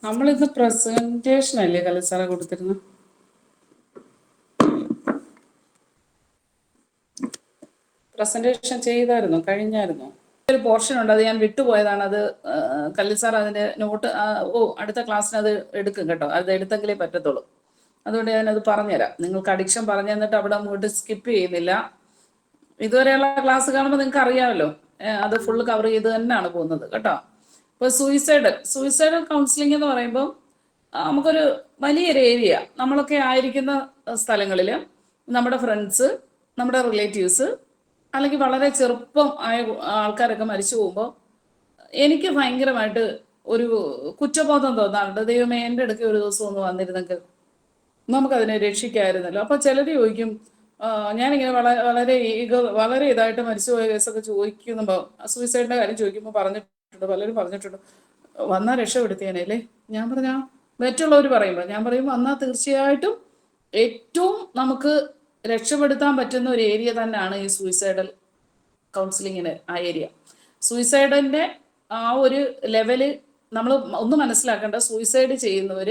നമ്മളിത് പ്രസന്റേഷൻ അല്ലേ കലസാറ കൊടുത്തിരുന്നു? പ്രസന്റേഷൻ ചെയ്തായിരുന്നോ? കഴിഞ്ഞായിരുന്നോ? ഒരു പോർഷൻ ഉണ്ട്, അത് ഞാൻ വിട്ടുപോയതാണ്. അത് കല്ലിസാർ അതിന്റെ നോട്ട് അടുത്ത ക്ലാസ്സിന് അത് എടുക്കും കേട്ടോ. അത് എടുത്തെങ്കിലേ പറ്റത്തുള്ളൂ. അതുകൊണ്ട് ഞാനത് പറഞ്ഞുതരാം. നിങ്ങൾക്ക് അഡിക്ഷൻ പറഞ്ഞു തന്നിട്ട് അവിടെ അങ്ങോട്ട് സ്കിപ്പ് ചെയ്യുന്നില്ല. ഇതുവരെയുള്ള ക്ലാസ് കാണുമ്പോൾ നിങ്ങൾക്ക് അറിയാമല്ലോ, അത് ഫുള്ള് കവർ ചെയ്ത് തന്നെയാണ് പോകുന്നത് കേട്ടോ. ഇപ്പോൾ സൂയിസൈഡ് കൗൺസിലിംഗ് എന്ന് പറയുമ്പോൾ നമുക്കൊരു വലിയൊരു ഏരിയ, നമ്മളൊക്കെ ആയിരിക്കുന്ന സ്ഥലങ്ങളിൽ നമ്മുടെ ഫ്രണ്ട്സ്, നമ്മുടെ റിലേറ്റീവ്സ്, അല്ലെങ്കിൽ വളരെ ചെറുപ്പം ആയ ആൾക്കാരൊക്കെ മരിച്ചു പോകുമ്പോൾ എനിക്ക് ഭയങ്കരമായിട്ട് ഒരു കുറ്റബോധം തോന്നാറുണ്ട്. ദൈവമേ, എൻ്റെ അടുക്ക് ഒരു ദിവസം ഒന്ന് വന്നിരുന്നെങ്കിൽ നമുക്കതിനെ രക്ഷിക്കാമായിരുന്നല്ലോ. അപ്പോൾ ചിലർ ചോദിക്കും, ഞാനിങ്ങനെ വളരെ വളരെ ഇതായിട്ട് മരിച്ചുപോയ കേസൊക്കെ ചോദിക്കുമ്പോൾ, സൂയിസൈഡിൻ്റെ കാര്യം ചോദിക്കുമ്പോൾ പറഞ്ഞിട്ടുണ്ട്, പലരും പറഞ്ഞിട്ടുണ്ട്, വന്നാൽ രക്ഷപ്പെടുത്തിയാനല്ലേ. ഞാൻ പറഞ്ഞാൽ മറ്റുള്ളവർ പറയുമ്പോൾ ഞാൻ പറയും, വന്നാൽ തീർച്ചയായിട്ടും ഏറ്റവും നമുക്ക് രക്ഷപ്പെടുത്താൻ പറ്റുന്ന ഒരു ഏരിയ തന്നെയാണ് ഈ സൂയിസൈഡൽ കൗൺസിലിങ്ങിന് ആ ഏരിയ. സൂയിസൈഡിൻ്റെ ആ ഒരു ലെവല് നമ്മൾ ഒന്ന് മനസ്സിലാക്കേണ്ട. സൂയിസൈഡ് ചെയ്യുന്നവർ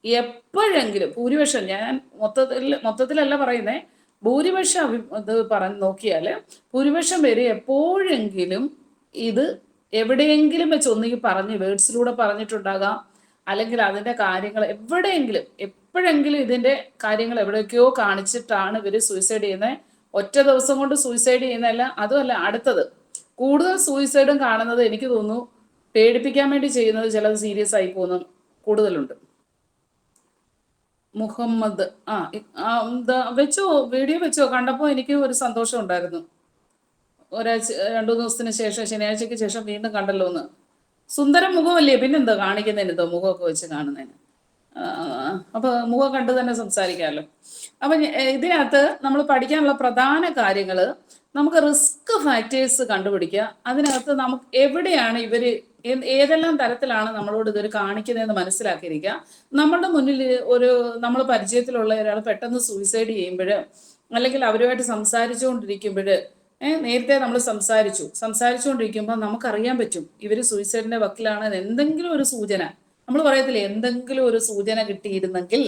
എപ്പോഴെങ്കിലും, ഭൂരിപക്ഷം, ഞാൻ മൊത്തത്തിലല്ല പറയുന്നത്, ഭൂരിപക്ഷം ഇത് പറഞ്ഞ് നോക്കിയാൽ ഭൂരിപക്ഷം പേര് എപ്പോഴെങ്കിലും ഇത് എവിടെയെങ്കിലും വെച്ച് ഒന്നുകിൽ പറഞ്ഞ് വേർഡ്സിലൂടെ പറഞ്ഞിട്ടുണ്ടാകാം, അല്ലെങ്കിൽ അതിൻ്റെ കാര്യങ്ങൾ എപ്പോഴെങ്കിലും ഇതിൻ്റെ കാര്യങ്ങൾ എവിടെയൊക്കെയോ കാണിച്ചിട്ടാണ് ഇവർ സൂയിസൈഡ് ചെയ്യുന്നത്. ഒറ്റ ദിവസം കൊണ്ട് സൂയിസൈഡ് ചെയ്യുന്നതല്ല. അതുമല്ല, അടുത്തത് കൂടുതൽ സൂയിസൈഡും കാണുന്നത് എനിക്ക് തോന്നുന്നു പേടിപ്പിക്കാൻ വേണ്ടി ചെയ്യുന്നത് ചിലത് സീരിയസ് ആയി പോകുന്ന കൂടുതലുണ്ട്. മുഹമ്മദ് വെച്ചോ, വീഡിയോ വെച്ചോ. കണ്ടപ്പോൾ എനിക്ക് ഒരു സന്തോഷം ഉണ്ടായിരുന്നു. ഒരാഴ്ച 2 ദിവസത്തിന് ശേഷം, ശനിയാഴ്ചയ്ക്ക് ശേഷം വീണ്ടും കണ്ടല്ലോ എന്ന്. സുന്ദരം മുഖമല്ലേ, പിന്നെന്തോ കാണിക്കുന്നതിന്, എന്തോ മുഖമൊക്കെ വെച്ച് കാണുന്നതിന്. അപ്പോൾ മുഖം കണ്ട് തന്നെ സംസാരിക്കാമല്ലോ. അപ്പം ഇതിനകത്ത് നമ്മൾ പഠിക്കാനുള്ള പ്രധാന കാര്യങ്ങൾ, നമുക്ക് റിസ്ക് ഫാക്ടേഴ്സ് കണ്ടുപിടിക്കുക. അതിനകത്ത് നമുക്ക് എവിടെയാണ് ഇവർ ഏതെല്ലാം തരത്തിലാണ് നമ്മളോട് ഇതൊരു കാണിക്കുന്നതെന്ന് മനസ്സിലാക്കിയിരിക്കുക. നമ്മളുടെ മുന്നിൽ നമ്മൾ പരിചയത്തിലുള്ള ഒരാൾ പെട്ടെന്ന് സൂയിസൈഡ് ചെയ്യുമ്പോൾ, അല്ലെങ്കിൽ അവരുമായിട്ട് സംസാരിച്ചുകൊണ്ടിരിക്കുമ്പോൾ, നേരത്തെ നമ്മൾ സംസാരിച്ചുകൊണ്ടിരിക്കുമ്പോൾ നമുക്കറിയാൻ പറ്റും ഇവർ സൂയിസൈഡിന്റെ വക്കിലാണ്. എന്തെങ്കിലും ഒരു സൂചന, നമ്മൾ പറയത്തില്ലേ, എന്തെങ്കിലും ഒരു സൂചന കിട്ടിയിരുന്നെങ്കിൽ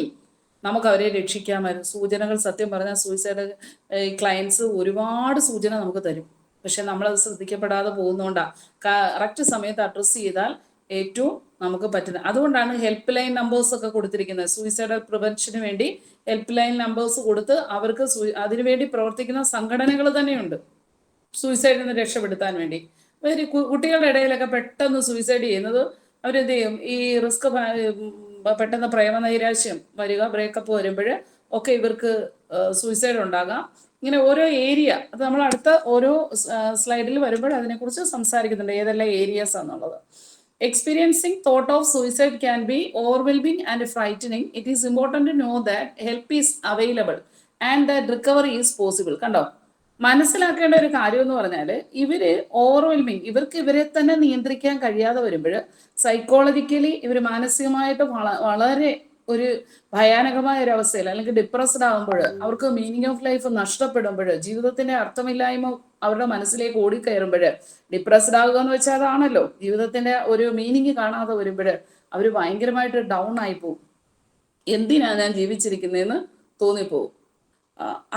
നമുക്ക് അവരെ രക്ഷിക്കാമായിരുന്നു. സൂചനകൾ, സത്യം പറഞ്ഞാൽ സൂയിസൈഡ് ക്ലയൻസ് ഒരുപാട് സൂചന നമുക്ക് തരും. പക്ഷെ നമ്മളത് ശ്രദ്ധിക്കപ്പെടാതെ പോകുന്നതുകൊണ്ടാണ്. കറക്റ്റ് സമയത്ത് അഡ്രസ്സ് ചെയ്താൽ ഏറ്റവും നമുക്ക് പറ്റുന്നത്. അതുകൊണ്ടാണ് ഹെൽപ്പ് ലൈൻ നമ്പേഴ്സ് ഒക്കെ കൊടുത്തിരിക്കുന്നത്. സൂയിസൈഡൽ പ്രിവെൻഷന് വേണ്ടി ഹെൽപ്പ് ലൈൻ നമ്പേഴ്സ് കൊടുത്ത് അവർക്ക് അതിനുവേണ്ടി പ്രവർത്തിക്കുന്ന സംഘടനകൾ തന്നെയുണ്ട്, സൂയിസൈഡിൽ നിന്ന് രക്ഷപ്പെടുത്താൻ വേണ്ടി. കുട്ടികളുടെ ഇടയിലൊക്കെ പെട്ടെന്ന് സൂയിസൈഡ് ചെയ്യുന്നത് അവരെന്ത് ചെയ്യും, ഈ റിസ്ക് പെട്ടെന്ന് പ്രേമനൈരാശ്യം വരിക, ബ്രേക്കപ്പ് വരുമ്പോൾ ഒക്കെ ഇവർക്ക് സൂയിസൈഡ് ഉണ്ടാകാം. ഇങ്ങനെ ഓരോ ഏരിയ, അത് നമ്മൾ അടുത്ത ഓരോ സ്ലൈഡിൽ വരുമ്പോൾ അതിനെക്കുറിച്ച് സംസാരിക്കുന്നുണ്ട്, ഏതെല്ലാം ഏരിയാസ് ആണെന്നുള്ളത്. Experiencing thought of suicide can be overwhelming and frightening. It is important to know that help is available and that recovery is possible. കണ്ടോ, മനസ്സിലാക്കേണ്ട ഒരു കാര്യം എന്ന് പറഞ്ഞാൽ, ഇവർക്ക് ഇവരെ തന്നെ നിയന്ത്രിക്കാൻ കഴിയാതെ വരുമ്പോൾ, സൈക്കോളജിക്കലി ഇവർ മാനസികമായിട്ട് വളരെ ഒരു ഭയാനകമായ ഒരു അവസ്ഥയിൽ, അല്ലെങ്കിൽ ഡിപ്രസ്ഡ് ആകുമ്പോൾ, അവർക്ക് മീനിങ് ഓഫ് ലൈഫ് നഷ്ടപ്പെടുമ്പോൾ, ജീവിതത്തിന്റെ അർത്ഥമില്ലായ്മ അവരുടെ മനസ്സിലേക്ക് ഓടിക്കയറുമ്പോൾ, ഡിപ്രസ്ഡ് ആകുക എന്ന് വെച്ചാൽ അതാണല്ലോ, ജീവിതത്തിന്റെ ഒരു മീനിങ് കാണാതെ വരുമ്പോൾ അവർ ഭയങ്കരമായിട്ട് ഡൗൺ ആയി പോകും. എന്തിനാണ് ഞാൻ ജീവിച്ചിരിക്കുന്നതെന്ന് തോന്നിപ്പോവും.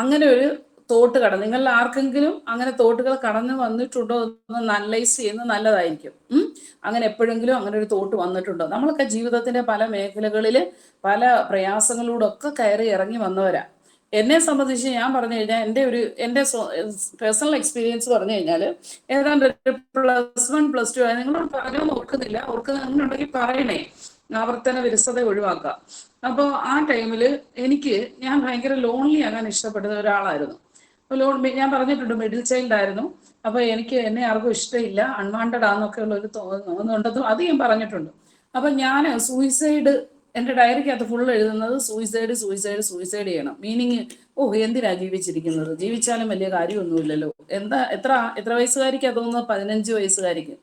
അങ്ങനെ ഒരു തോട്ട് നിങ്ങളിൽ ആർക്കെങ്കിലും അങ്ങനെ തോട്ടുകൾ കടന്നു വന്നിട്ടുണ്ടോ എന്ന് അനലൈസ് ചെയ്യുന്നത് നല്ലതായിരിക്കും. അങ്ങനെ എപ്പോഴെങ്കിലും അങ്ങനെ ഒരു തോട്ട് വന്നിട്ടുണ്ടോ? നമ്മളൊക്കെ ജീവിതത്തിന്റെ പല മേഖലകളിൽ പല പ്രയാസങ്ങളിലൂടെ ഒക്കെ കയറി ഇറങ്ങി വന്നവരാ. എന്നെ സംബന്ധിച്ച് ഞാൻ പറഞ്ഞു കഴിഞ്ഞാൽ, എൻ്റെ പേഴ്സണൽ എക്സ്പീരിയൻസ് പറഞ്ഞു കഴിഞ്ഞാൽ, ഏതാണ്ട് ഒരു +1 +2 ആയി. നിങ്ങൾ പറഞ്ഞൊന്നും ഓർക്കുന്നുണ്ടെങ്കിൽ പറയണേ, ആവർത്തന വിരസത ഒഴിവാക്കുക. അപ്പോൾ ആ ടൈമിൽ ഞാൻ ഭയങ്കര ലോൺലി ആകാൻ ഇഷ്ടപ്പെടുന്ന ഒരാളായിരുന്നു. ഞാൻ പറഞ്ഞിട്ടുണ്ട്, മിഡിൽ ചൈൽഡ് ആയിരുന്നു. അപ്പോൾ എന്നെ ആർക്കും ഇഷ്ടമില്ല, അൺവാണ്ടഡ് ആണെന്നൊക്കെ ഉള്ള ഒരു തോന്നുന്നുണ്ടെന്നും അത് ഞാൻ പറഞ്ഞിട്ടുണ്ട്. അപ്പം ഞാൻ സൂയിസൈഡ്, എൻ്റെ ഡയറിക്കകത്ത് ഫുൾ എഴുതുന്നത് സൂയിസൈഡ് ചെയ്യണം. മീനിങ്, എന്തിനാ ജീവിച്ചിരിക്കുന്നത്, ജീവിച്ചാലും വലിയ കാര്യമൊന്നുമില്ലല്ലോ. എത്ര വയസ്സുകാരിക്കാ തോന്നുന്നത്? 15 വയസ്സുകാരിക്ക്.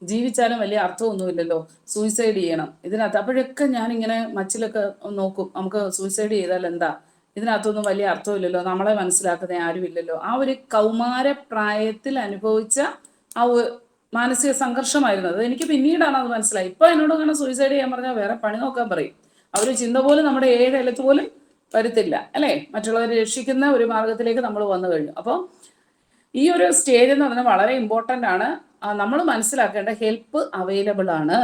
ജീവിച്ചാലും വലിയ അർത്ഥമൊന്നുമില്ലല്ലോ, സൂയിസൈഡ് ചെയ്യണം ഇതിനകത്ത്. അപ്പോഴൊക്കെ ഞാനിങ്ങനെ മച്ചിലൊക്കെ നോക്കും, നമുക്ക് സൂയിസൈഡ് ചെയ്താൽ എന്താ, ഇതിനകത്തൊന്നും വലിയ അർത്ഥമില്ലല്ലോ, നമ്മളെ മനസ്സിലാക്കുന്ന ആരുമില്ലല്ലോ. ആ ഒരു കൗമാര പ്രായത്തിൽ അനുഭവിച്ച ആ മാനസിക സംഘർഷമായിരുന്നു. അത് എനിക്ക് പിന്നീടാണ് അത് മനസ്സിലായി. ഇപ്പൊ എന്നോട് അങ്ങനെ സൂയിസൈഡ് ചെയ്യാൻ പറഞ്ഞാൽ വേറെ പണി നോക്കാൻ പറയും. അവർ ചിന്ത പോലും നമ്മുടെ 7 എഴുത്ത് പോലും വരുത്തില്ല അല്ലേ. മറ്റുള്ളവരെ രക്ഷിക്കുന്ന ഒരു മാർഗത്തിലേക്ക് നമ്മൾ വന്നു കഴിഞ്ഞു. അപ്പോൾ ഈ ഒരു സ്റ്റേജ് എന്ന് പറഞ്ഞാൽ വളരെ ഇമ്പോർട്ടൻ്റ് ആണ്. നമ്മൾ മനസ്സിലാക്കേണ്ട ഹെൽപ്പ് അവൈലബിൾ ആണ്,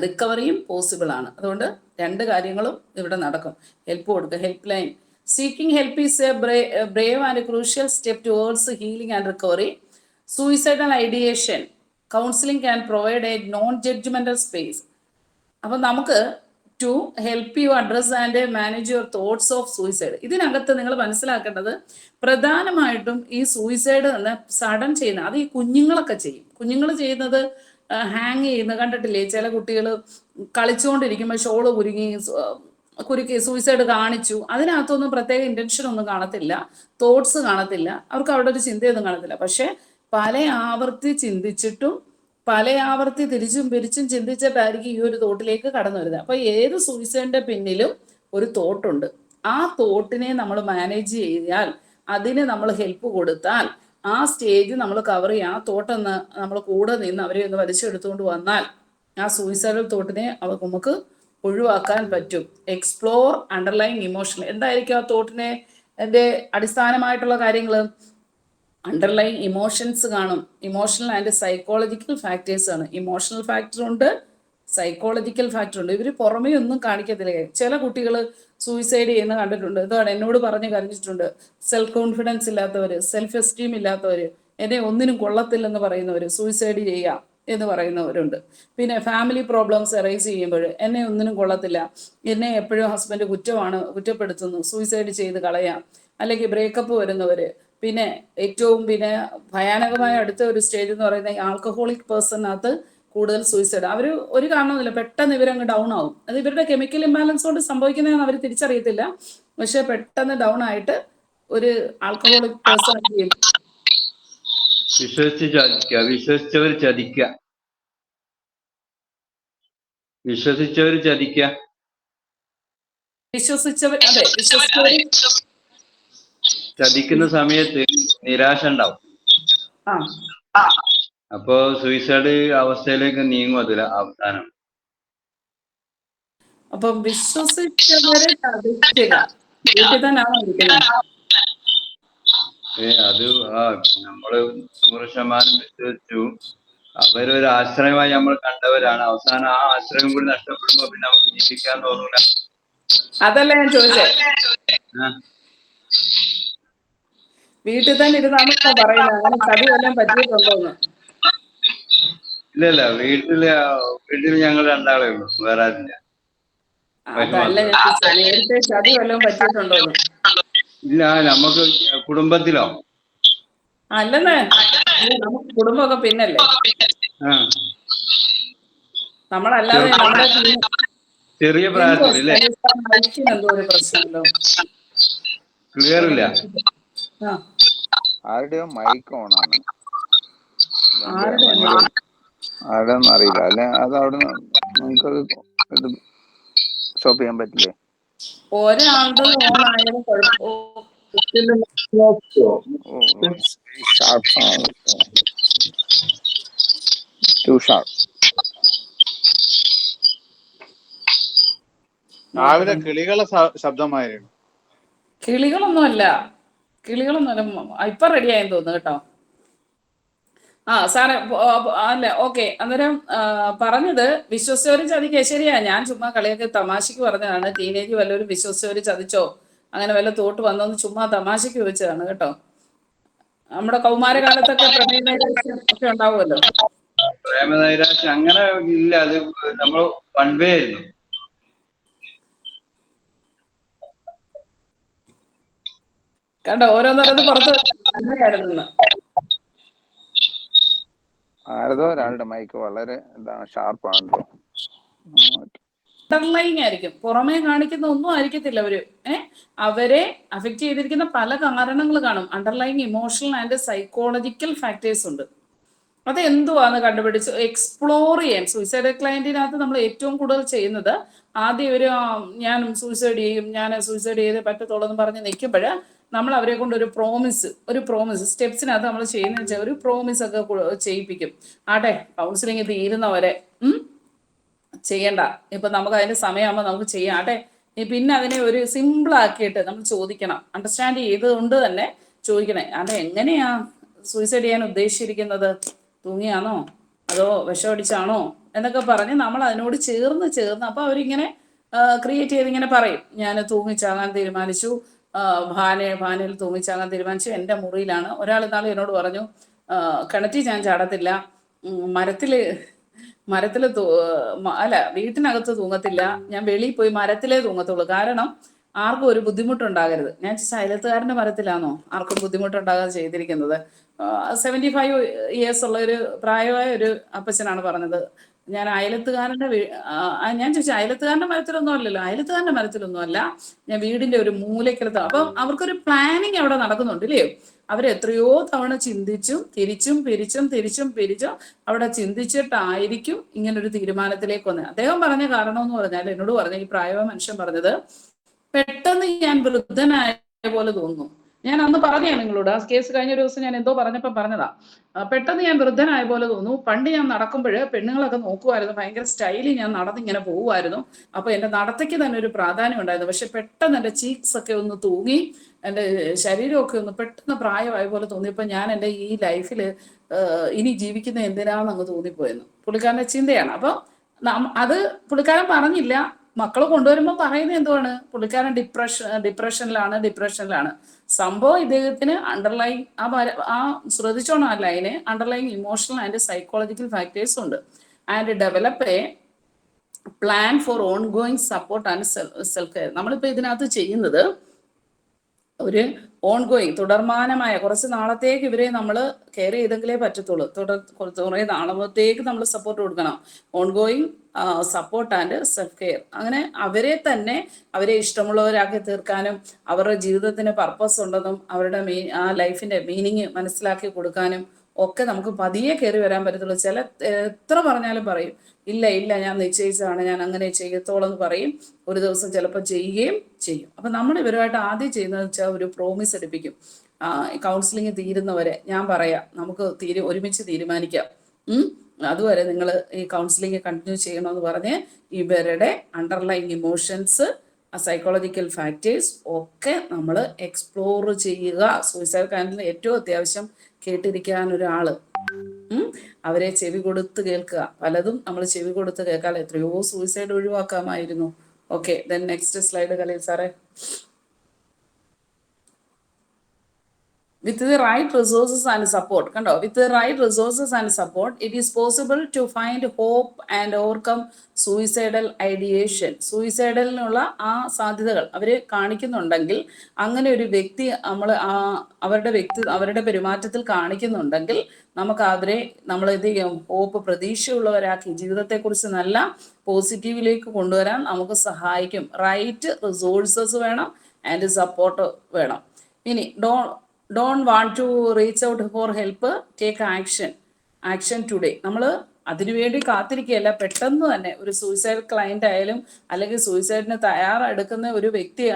റിക്കവറിയും പോസിബിൾ ആണ്. അതുകൊണ്ട് 2 കാര്യങ്ങളും ഇവിടെ നടക്കും. ഹെൽപ്പ് കൊടുക്കുക, help line. Seeking help is a brave and crucial step towards healing and recovery. Suicidal ideation counselling can provide a non judgmental space. അപ്പം നമുക്ക് to help you address and manage your thoughts of suicide. ഇതിനകത്ത് നിങ്ങൾ മനസ്സിലാക്കേണ്ടത് പ്രധാനമായിട്ടും ഈ suicide എന്ന് sudden ചെയ്യുന്ന അത് ഈ കുഞ്ഞുങ്ങളൊക്കെ ചെയ്യും. കുഞ്ഞുങ്ങൾ ചെയ്യുന്നത് ഹാങ് ചെയ്യുന്ന കണ്ടിട്ടില്ലേ? ചില കുട്ടികൾ കളിച്ചുകൊണ്ടിരിക്കുമ്പോൾ ഷോള് കുരുക്കി സൂയിസൈഡ് കാണിച്ചു. അതിനകത്തൊന്നും പ്രത്യേക ഇന്റൻഷൻ ഒന്നും കാണത്തില്ല, തോട്ട്സ് കാണത്തില്ല, അവർക്ക് അവിടെ ഒരു ചിന്തയൊന്നും കാണത്തില്ല. പക്ഷെ പല ആവർത്തി ചിന്തിച്ചിട്ടും പല ആവർത്തി തിരിച്ചും പിരിച്ചും ചിന്തിച്ചിട്ടായിരിക്കും ഈ ഒരു തോട്ടിലേക്ക് കടന്നു വരുന്നത്. അപ്പൊ ഏത് സൂയിസൈഡിന്റെ പിന്നിലും ഒരു തോട്ടുണ്ട്. ആ തോട്ടിനെ നമ്മൾ മാനേജ് ചെയ്താൽ, അതിന് നമ്മൾ ഹെൽപ്പ് കൊടുത്താൽ, ആ സ്റ്റേജ് നമ്മൾ കവർ ചെയ്യുക, ആ തോട്ടൊന്ന് നമ്മൾ കൂടെ നിന്ന് അവരെ ഒന്ന് വലിച്ചെടുത്തുകൊണ്ട് വന്നാൽ ആ സൂയിസൈഡൽ തോട്ടിനെ നമുക്ക് ഒഴിവാക്കാൻ പറ്റും. Explore underline emotion. എന്തായിരിക്കും ആ തോട്ടിനെ എൻ്റെ അടിസ്ഥാനമായിട്ടുള്ള കാര്യങ്ങൾ? അണ്ടർലൈൻ ഇമോഷൻസ് കാണും. ഇമോഷണൽ ആൻഡ് സൈക്കോളജിക്കൽ ഫാക്ടേഴ്സ് ആണ്. ഇമോഷണൽ ഫാക്ടർ ഉണ്ട്, സൈക്കോളജിക്കൽ ഫാക്ടർ ഉണ്ട്. ഇവർ പുറമേ ഒന്നും കാണിക്കത്തില്ല. ചില കുട്ടികൾ സൂയിസൈഡ് ചെയ്യുന്ന കണ്ടിട്ടുണ്ട്. ഇതാണ് എന്നോട് പറഞ്ഞ് കരഞ്ഞിട്ടുണ്ട്. സെൽഫ് കോൺഫിഡൻസ് ഇല്ലാത്തവർ, സെൽഫ് എസ്റ്റീം ഇല്ലാത്തവർ, എന്നെ ഒന്നിനും കൊള്ളത്തില്ലെന്ന് പറയുന്നവർ സൂയിസൈഡ് ചെയ്യാം എന്ന് പറയുന്നവരുണ്ട്. പിന്നെ ഫാമിലി പ്രോബ്ലംസ് അറൈസ് ചെയ്യുമ്പോൾ എന്നെ ഒന്നിനും കൊള്ളത്തില്ല, എന്നെ എപ്പോഴും ഹസ്ബൻഡ് കുറ്റപ്പെടുത്തുന്നു, സൂയിസൈഡ് ചെയ്ത് കളയാം. അല്ലെങ്കിൽ ബ്രേക്കപ്പ് വരുന്നവർ. പിന്നെ ഏറ്റവും ഭയാനകമായ അടുത്ത ഒരു സ്റ്റേജ് എന്ന് പറയുന്നത് ആൽക്കഹോളിക് പേഴ്സണിനകത്ത് കൂടുതൽ സൂയിസൈഡ്. അവർ ഒരു കാരണമൊന്നുമില്ല, പെട്ടെന്ന് ഇവരങ്ങ് ഡൗൺ ആവും. അത് ഇവരുടെ കെമിക്കൽ ഇംബാലൻസ് കൊണ്ട് സംഭവിക്കുന്നതെന്ന് അവർ തിരിച്ചറിയത്തില്ല. പക്ഷെ പെട്ടെന്ന് ഡൗൺ ആയിട്ട് ഒരു ആൽക്കഹോളിക് പേഴ്സൺ ചെയ്യും. വിശ്വസിച്ചവർ ചതിക്കുക. ചതിക്കുന്ന സമയത്ത് നിരാശ ഉണ്ടാവും. അപ്പോ സൂയിസൈഡ് അവസ്ഥയിലേക്ക് നീങ്ങും. അതിൽ അവസാനം അപ്പം വിശ്വസിച്ചവരെ ചതിക്കുക. അത് നമ്മള് 100% വിശ്വസിച്ചു, അവരൊരു ആശ്രയമായി നമ്മൾ കണ്ടവരാണ്. അവസാനം ആ ആശ്രയം കൂടി നഷ്ടപ്പെടുമ്പോ പിന്നെ നമുക്ക് ജീവിക്കാൻ തോന്നൂല. അതല്ല ഞാൻ ചോദിച്ചേ, വീട്ടിൽ തന്നെ ഇരുന്നാണോ പറയുന്നത്? അങ്ങനെ ചതി വല്ലതും പറ്റിയിട്ടുണ്ടോന്ന്? ഇല്ല, വീട്ടില് ഞങ്ങൾ 2 ആളേ ഉള്ളൂ, വേറെ ആരില്ല. അതല്ല ഞാൻ നേരത്തെ ചതി വല്ലതും പറ്റിയിട്ടുണ്ടോന്ന്? ഇല്ല. നമുക്ക് കുടുംബത്തിലോ? അല്ലെന്നേ, നമുക്ക് കുടുംബമൊക്കെ പിന്നല്ലേ. നമ്മളല്ലാതെ നമ്മുടെ ചെറിയ പ്രായത്തിലല്ലേ? എന്തോ ഒരു പ്രശ്നമല്ലോ. ക്ലിയർ ഇല്ല. ആരുടെയോ മൈക്ക് ഓണാണ്, ആരുടെയൊന്നും അറിയില്ല അല്ലെ. അത് അവിടെ നമുക്കത് ഇത് സ്റ്റോപ്പ് ചെയ്യാൻ പറ്റില്ലേ? ഒരാളുടെ ഓണായാലും രാവിലെ കിളികളെ ശബ്ദമായിരുന്നു. കിളികളൊന്നുമല്ല. ഇപ്പൊ റെഡിയായെന്ന് തോന്നുന്നു കേട്ടോ. സാറേ അല്ല, ഓക്കെ. അന്നേരം പറഞ്ഞത് വിശ്വസിച്ചവരും ചതിക്കുക. ശരിയാ, ഞാൻ ചുമ്മാ കളിയൊക്കെ തമാശക്ക് പറഞ്ഞതാണ്. ടീനേജ് വല്ലവരും വിശ്വസിച്ചവര് ചതിച്ചോ, അങ്ങനെ വല്ല തോട്ട് വന്നോന്ന് ചുമ്മാ തമാശക്ക് ചോദിച്ചതാണ് കേട്ടോ. നമ്മുടെ കൗമാരകാലത്തൊക്കെ പ്രണയനൈരാശ്യം ഒക്കെ ഉണ്ടാവുമല്ലോ. പ്രേമനൈരാശ്യം അങ്ങനെ ഇല്ല, അത് നമ്മൾ വൺവേ ആയിരുന്നു. കണ്ടോ, ഓരോന്നോരോന്ന് പുറത്ത് അങ്ങനെയായിരുന്നു. ആരതോ ഒരാളുടെ മൈക്ക് വളരെ ഷാർപ്പാണല്ലോ. അണ്ടർലൈൻ ആയിരിക്കും, പുറമേ കാണിക്കുന്ന ഒന്നും ആയിരിക്കത്തില്ല. അവരെ അഫക്റ്റ് ചെയ്തിരിക്കുന്ന പല കാരണങ്ങൾ കാണും. Underline emotional and psychological factors ഉണ്ട്. അത് എന്തുവാന്ന് കണ്ടുപിടിച്ച് എക്സ്പ്ലോർ ചെയ്യാൻ. സൂയിസൈഡ് ക്ലയന്റിനകത്ത് നമ്മൾ ഏറ്റവും കൂടുതൽ ചെയ്യുന്നത് ആദ്യം ഞാൻ സൂയിസൈഡ് ചെയ്യും, ഞാൻ സൂയിസൈഡ് ചെയ്തേ പറ്റത്തുള്ളൂ എന്ന് പറഞ്ഞ് നിൽക്കുമ്പോൾ നമ്മൾ അവരെ കൊണ്ട് ഒരു പ്രോമിസ് സ്റ്റെപ്സിനകത്ത് നമ്മൾ ചെയ്യുന്ന വെച്ചാൽ ഒരു പ്രോമിസ് ഒക്കെ ചെയ്യിപ്പിക്കും. ആട്ടെ കൗൺസിലിംഗ് തീരുന്നവരെ ചെയ്യണ്ട, ഇപ്പൊ നമുക്ക് അതിന്റെ സമയമാകുമ്പോൾ നമുക്ക് ചെയ്യാം ആട്ടെ. പിന്നെ അതിനെ ഒരു സിമ്പിൾ ആക്കിയിട്ട് നമ്മൾ ചോദിക്കണം, അണ്ടർസ്റ്റാൻഡ് ചെയ്തുകൊണ്ട് തന്നെ ചോദിക്കണേ. അത് എങ്ങനെയാ സൂയിസൈഡ് ചെയ്യാൻ ഉദ്ദേശിച്ചിരിക്കുന്നത്, തൂങ്ങിയാണോ അതോ വിഷമടിച്ചാണോ എന്നൊക്കെ പറഞ്ഞ് നമ്മൾ അതിനോട് ചേർന്ന് അപ്പൊ അവരിങ്ങനെ ക്രിയേറ്റ് ചെയ്ത് ഇങ്ങനെ പറയും, ഞാൻ തൂങ്ങിച്ചാകാൻ തീരുമാനിച്ചു, ഭാനയിൽ തൂങ്ങിച്ചാകാൻ തീരുമാനിച്ചു, എൻ്റെ മുറിയിലാണ്. ഒരാൾ ഇന്നാൾ എന്നോട് പറഞ്ഞു, കിണറ്റിൽ ഞാൻ ചാടത്തില്ല, മരത്തില് അല്ല വീട്ടിനകത്ത് തൂങ്ങത്തില്ല, ഞാൻ വെളിയിൽ പോയി മരത്തിലേ തൂങ്ങത്തുള്ളൂ, കാരണം ആർക്കും ഒരു ബുദ്ധിമുട്ടുണ്ടാകരുത്. ഞാൻ അയലത്തുകാരൻ്റെ മരത്തിലാണോ ആർക്കും ബുദ്ധിമുട്ടുണ്ടാകാതെ ചെയ്തിരിക്കുന്നത്. 75 ഇയേഴ്സ് ഉള്ള ഒരു പ്രായമായ ഒരു അപ്പച്ചനാണ് പറഞ്ഞത്. ഞാൻ അയലത്തുകാരൻ്റെ ഞാൻ ചോദിച്ചു അയലത്തുകാരൻ്റെ മരത്തിലൊന്നും അല്ലല്ലോ, അയലത്തുകാരൻ്റെ മരത്തിലൊന്നും അല്ല, ഞാൻ വീടിന്റെ ഒരു മൂലക്കലത്ത്. അപ്പം അവർക്കൊരു പ്ലാനിങ് അവിടെ നടക്കുന്നുണ്ട് ഇല്ലയോ. അവരെത്രയോ തവണ ചിന്തിച്ചും തിരിച്ചും അവിടെ ചിന്തിച്ചിട്ടായിരിക്കും ഇങ്ങനൊരു തീരുമാനത്തിലേക്ക് വന്നത്. അദ്ദേഹം പറഞ്ഞ കാരണം എന്ന് പറഞ്ഞാൽ, എന്നോട് പറഞ്ഞ ഈ പ്രായമായ മനുഷ്യൻ പറഞ്ഞത്, പെട്ടെന്ന് ഞാൻ വൃദ്ധനായ പോലെ തോന്നുന്നു. ഞാൻ അന്ന് പറഞ്ഞാണ് നിങ്ങളോട്, ആ കേസ് കഴിഞ്ഞ ഒരു ദിവസം ഞാൻ എന്തോ പറഞ്ഞപ്പോൾ പറഞ്ഞതാ, പെട്ടെന്ന് ഞാൻ വൃദ്ധനായ പോലെ തോന്നുന്നു. പണ്ട് ഞാൻ നടക്കുമ്പോൾ പെണ്ണുങ്ങളൊക്കെ നോക്കുമായിരുന്നു, ഭയങ്കര സ്റ്റൈലിൽ ഞാൻ നടന്നിങ്ങനെ പോകുമായിരുന്നു, അപ്പൊ എന്റെ നടത്തയ്ക്ക് തന്നെ ഒരു പ്രാധാന്യം ഉണ്ടായിരുന്നു. പക്ഷെ പെട്ടെന്ന് എൻ്റെ ചീക്സ് ഒക്കെ ഒന്ന് തൂങ്ങി, എൻ്റെ ശരീരമൊക്കെ ഒന്ന് പെട്ടെന്ന് പ്രായമായ പോലെ തോന്നിയപ്പോൾ ഞാൻ എൻ്റെ ഈ ലൈഫിൽ ഇനി ജീവിക്കുന്ന എന്തിനാന്ന് അങ്ങ് തോന്നിപ്പോയെന്ന് പുള്ളിക്കാരൻ്റെ ചിന്തയാണ്. അപ്പൊ അത് പുള്ളിക്കാരൻ പറഞ്ഞില്ല, മക്കൾ കൊണ്ടുവരുമ്പോൾ പറയുന്നത് എന്തുവാണ്, പുള്ളിക്കാരൻ ഡിപ്രഷനിലാണ്. സംഭവം ഇദ്ദേഹത്തിന് അണ്ടർലൈൻ ആ ശ്രദ്ധിച്ചോണം ആ ലൈന്, underline emotional and psychological factors ഉണ്ട്. And develop a plan for ongoing support and self care. നമ്മളിപ്പോൾ ഇതിനകത്ത് ചെയ്യുന്നത് ഒരു ഓൺ ഗോയിങ് തുടർമാനമായ കുറച്ച് നാളത്തേക്ക് ഇവരെ നമ്മൾ കെയർ ചെയ്തെങ്കിലേ പറ്റത്തുള്ളൂ. കുറേ നാളത്തേക്ക് നമ്മൾ സപ്പോർട്ട് കൊടുക്കണം. On going support and self care. അങ്ങനെ അവരെ ഇഷ്ടമുള്ളവരാക്കി തീർക്കാനും അവരുടെ ജീവിതത്തിന് പർപ്പസ് ഉണ്ടെന്നും അവരുടെ ആ ലൈഫിന്റെ മീനിങ് മനസ്സിലാക്കി കൊടുക്കാനും ഒക്കെ നമുക്ക് പതിയെ കയറി വരാൻ പറ്റത്തുള്ളൂ. എത്ര പറഞ്ഞാലും പറയും, ഇല്ല ഞാൻ നിശ്ചയിച്ചതാണ്, ഞാൻ അങ്ങനെ ചെയ്യത്തോളെന്ന് പറയും. ഒരു ദിവസം ചിലപ്പോൾ ചെയ്യുകയും ചെയ്യും. അപ്പൊ നമ്മൾ ഇവരുമായിട്ട് ആദ്യം ചെയ്യുന്നത് വെച്ചാൽ ഒരു പ്രോമിസ് എടുപ്പിക്കും. കൗൺസിലിംഗ് തീരുന്നവരെ ഞാൻ പറയാം, നമുക്ക് ഒരുമിച്ച് തീരുമാനിക്കാം, അതുവരെ നിങ്ങൾ ഈ കൗൺസിലിംഗ് കണ്ടിന്യൂ ചെയ്യണമെന്ന് പറഞ്ഞ് ഇവരുടെ അണ്ടർലൈൻ ഇമോഷൻസ്, സൈക്കോളജിക്കൽ ഫാക്ടേഴ്സ് ഒക്കെ നമ്മൾ എക്സ്പ്ലോർ ചെയ്യുക. സൂയിസൈഡ് കൗൺസിലിംഗ് ഏറ്റവും അത്യാവശ്യം കേട്ടിരിക്കാൻ ഒരാള്, അവരെ ചെവി കൊടുത്ത് കേൾക്കുക. പലതും നമ്മൾ ചെവി കൊടുത്ത് കേൾക്കാൻ എത്രയോ സൂയിസൈഡ് ഒഴിവാക്കാമായിരുന്നു. Okay, then next slide Khaleel സാറേ. With the right resources and support, കണ്ടോ, with the right resources and support, it is possible to find hope and overcome suicidal ideation. സൂയിസൈഡലിനുള്ള ആ സാധ്യതകൾ അവർ കാണിക്കുന്നുണ്ടെങ്കിൽ, അങ്ങനെ ഒരു വ്യക്തി അവരുടെ പെരുമാറ്റത്തിൽ കാണിക്കുന്നുണ്ടെങ്കിൽ, നമ്മൾ എന്ത് ചെയ്യും, ഹോപ്പ്, പ്രതീക്ഷയുള്ളവരാക്കി ജീവിതത്തെക്കുറിച്ച് നല്ല പോസിറ്റീവിലേക്ക് കൊണ്ടുവരാൻ നമുക്ക് സഹായിക്കും. റൈറ്റ് റിസോഴ്സസ് വേണം ആൻഡ് സപ്പോർട്ട് വേണം. ഇനി don't want to reach out for help, take action today. നമ്മൾ അതിനുവേണ്ടി കാത്തിരിക്കുകയല്ല, പെട്ടെന്ന് തന്നെ ഒരു സൂയിസൈഡ് ക്ലയന്റ് ആയാലും അല്ലെങ്കിൽ സൂയിസൈഡിന് തയ്യാറെടുക്കുന്ന ഒരു വ്യക്തിയെ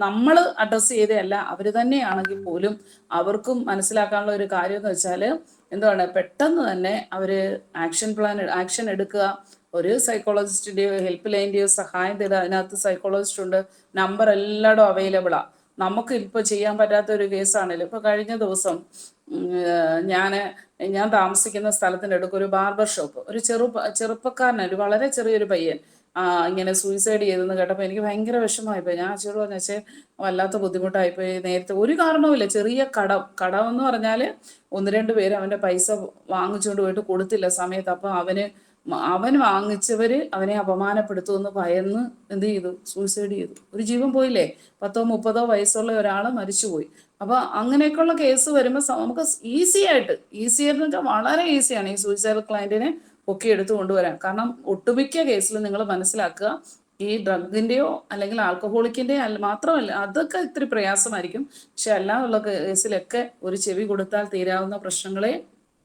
നമ്മൾ അഡ്രസ്സ് ചെയ്തതല്ല, അവർ തന്നെയാണെങ്കിൽ പോലും അവർക്കും മനസ്സിലാക്കാനുള്ള ഒരു കാര്യം എന്ന് വെച്ചാൽ എന്താണ്, പെട്ടെന്ന് തന്നെ അവർ ആക്ഷൻ എടുക്കുക. ഒരു സൈക്കോളജിസ്റ്റിൻ്റെയോ ഹെൽപ്പ് ലൈൻ്റെയോ സഹായം തേടുക. അതിനകത്ത് സൈക്കോളജിസ്റ്റ് ഉണ്ട്, നമ്പർ എല്ലായിടും അവൈലബിളാണ്. നമുക്ക് ഇപ്പോൾ ചെയ്യാൻ പറ്റാത്ത ഒരു കേസാണല്ലോ. ഇപ്പോൾ കഴിഞ്ഞ ദിവസം ഞാൻ താമസിക്കുന്ന സ്ഥലത്തിൻ്റെ അടുക്ക് ഒരു ബാർബർ ഷോപ്പ്, ഒരു ചെറുപ്പക്കാരൻ, ഒരു വളരെ ചെറിയൊരു പയ്യൻ ഇങ്ങനെ സൂയിസൈഡ് ചെയ്തെന്ന് കേട്ടപ്പോൾ എനിക്ക് ഭയങ്കര വിഷമമായിപ്പോയി. ഞാൻ അച്ഛനോട് പറഞ്ഞേ വല്ലാത്ത ബുദ്ധിമുട്ടായിപ്പോയി. നേരത്തെ ഒരു കാരണവുമില്ല, ചെറിയ കടം എന്ന് പറഞ്ഞാൽ 1-2 പേര് അവൻ്റെ പൈസ വാങ്ങിച്ചുകൊണ്ട് പോയിട്ട് കൊടുത്തില്ല സമയത്ത്. അപ്പം അവൻ വാങ്ങിച്ചവര് അവനെ അപമാനപ്പെടുത്തുമെന്ന് ഭയന്ന് എന്ത് ചെയ്തു, സൂയിസൈഡ് ചെയ്തു. ഒരു ജീവൻ പോയില്ലേ, 10-30 വയസ്സുള്ള ഒരാൾ മരിച്ചുപോയി. അപ്പൊ അങ്ങനെയൊക്കെയുള്ള കേസ് വരുമ്പോൾ നമുക്ക് ഈസിയായിട്ട് എന്ന് വെച്ചാൽ വളരെ ഈസിയാണ് ഈ സൂയിസൈഡ് ക്ലയന്റിനെ ഒക്കെ എടുത്തു കൊണ്ടുവരാൻ. കാരണം ഒട്ടുമിക്ക കേസിൽ നിങ്ങൾ മനസ്സിലാക്കുക, ഈ ഡ്രഗിന്റെയോ അല്ലെങ്കിൽ ആൽക്കഹോളിക്കിന്റെയോ മാത്രമല്ല, അതൊക്കെ ഇത്തിരി പ്രയാസമായിരിക്കും. പക്ഷെ അല്ലാതുള്ള കേസിലൊക്കെ ഒരു ചെവി കൊടുത്താൽ തീരാവുന്ന പ്രശ്നങ്ങളേ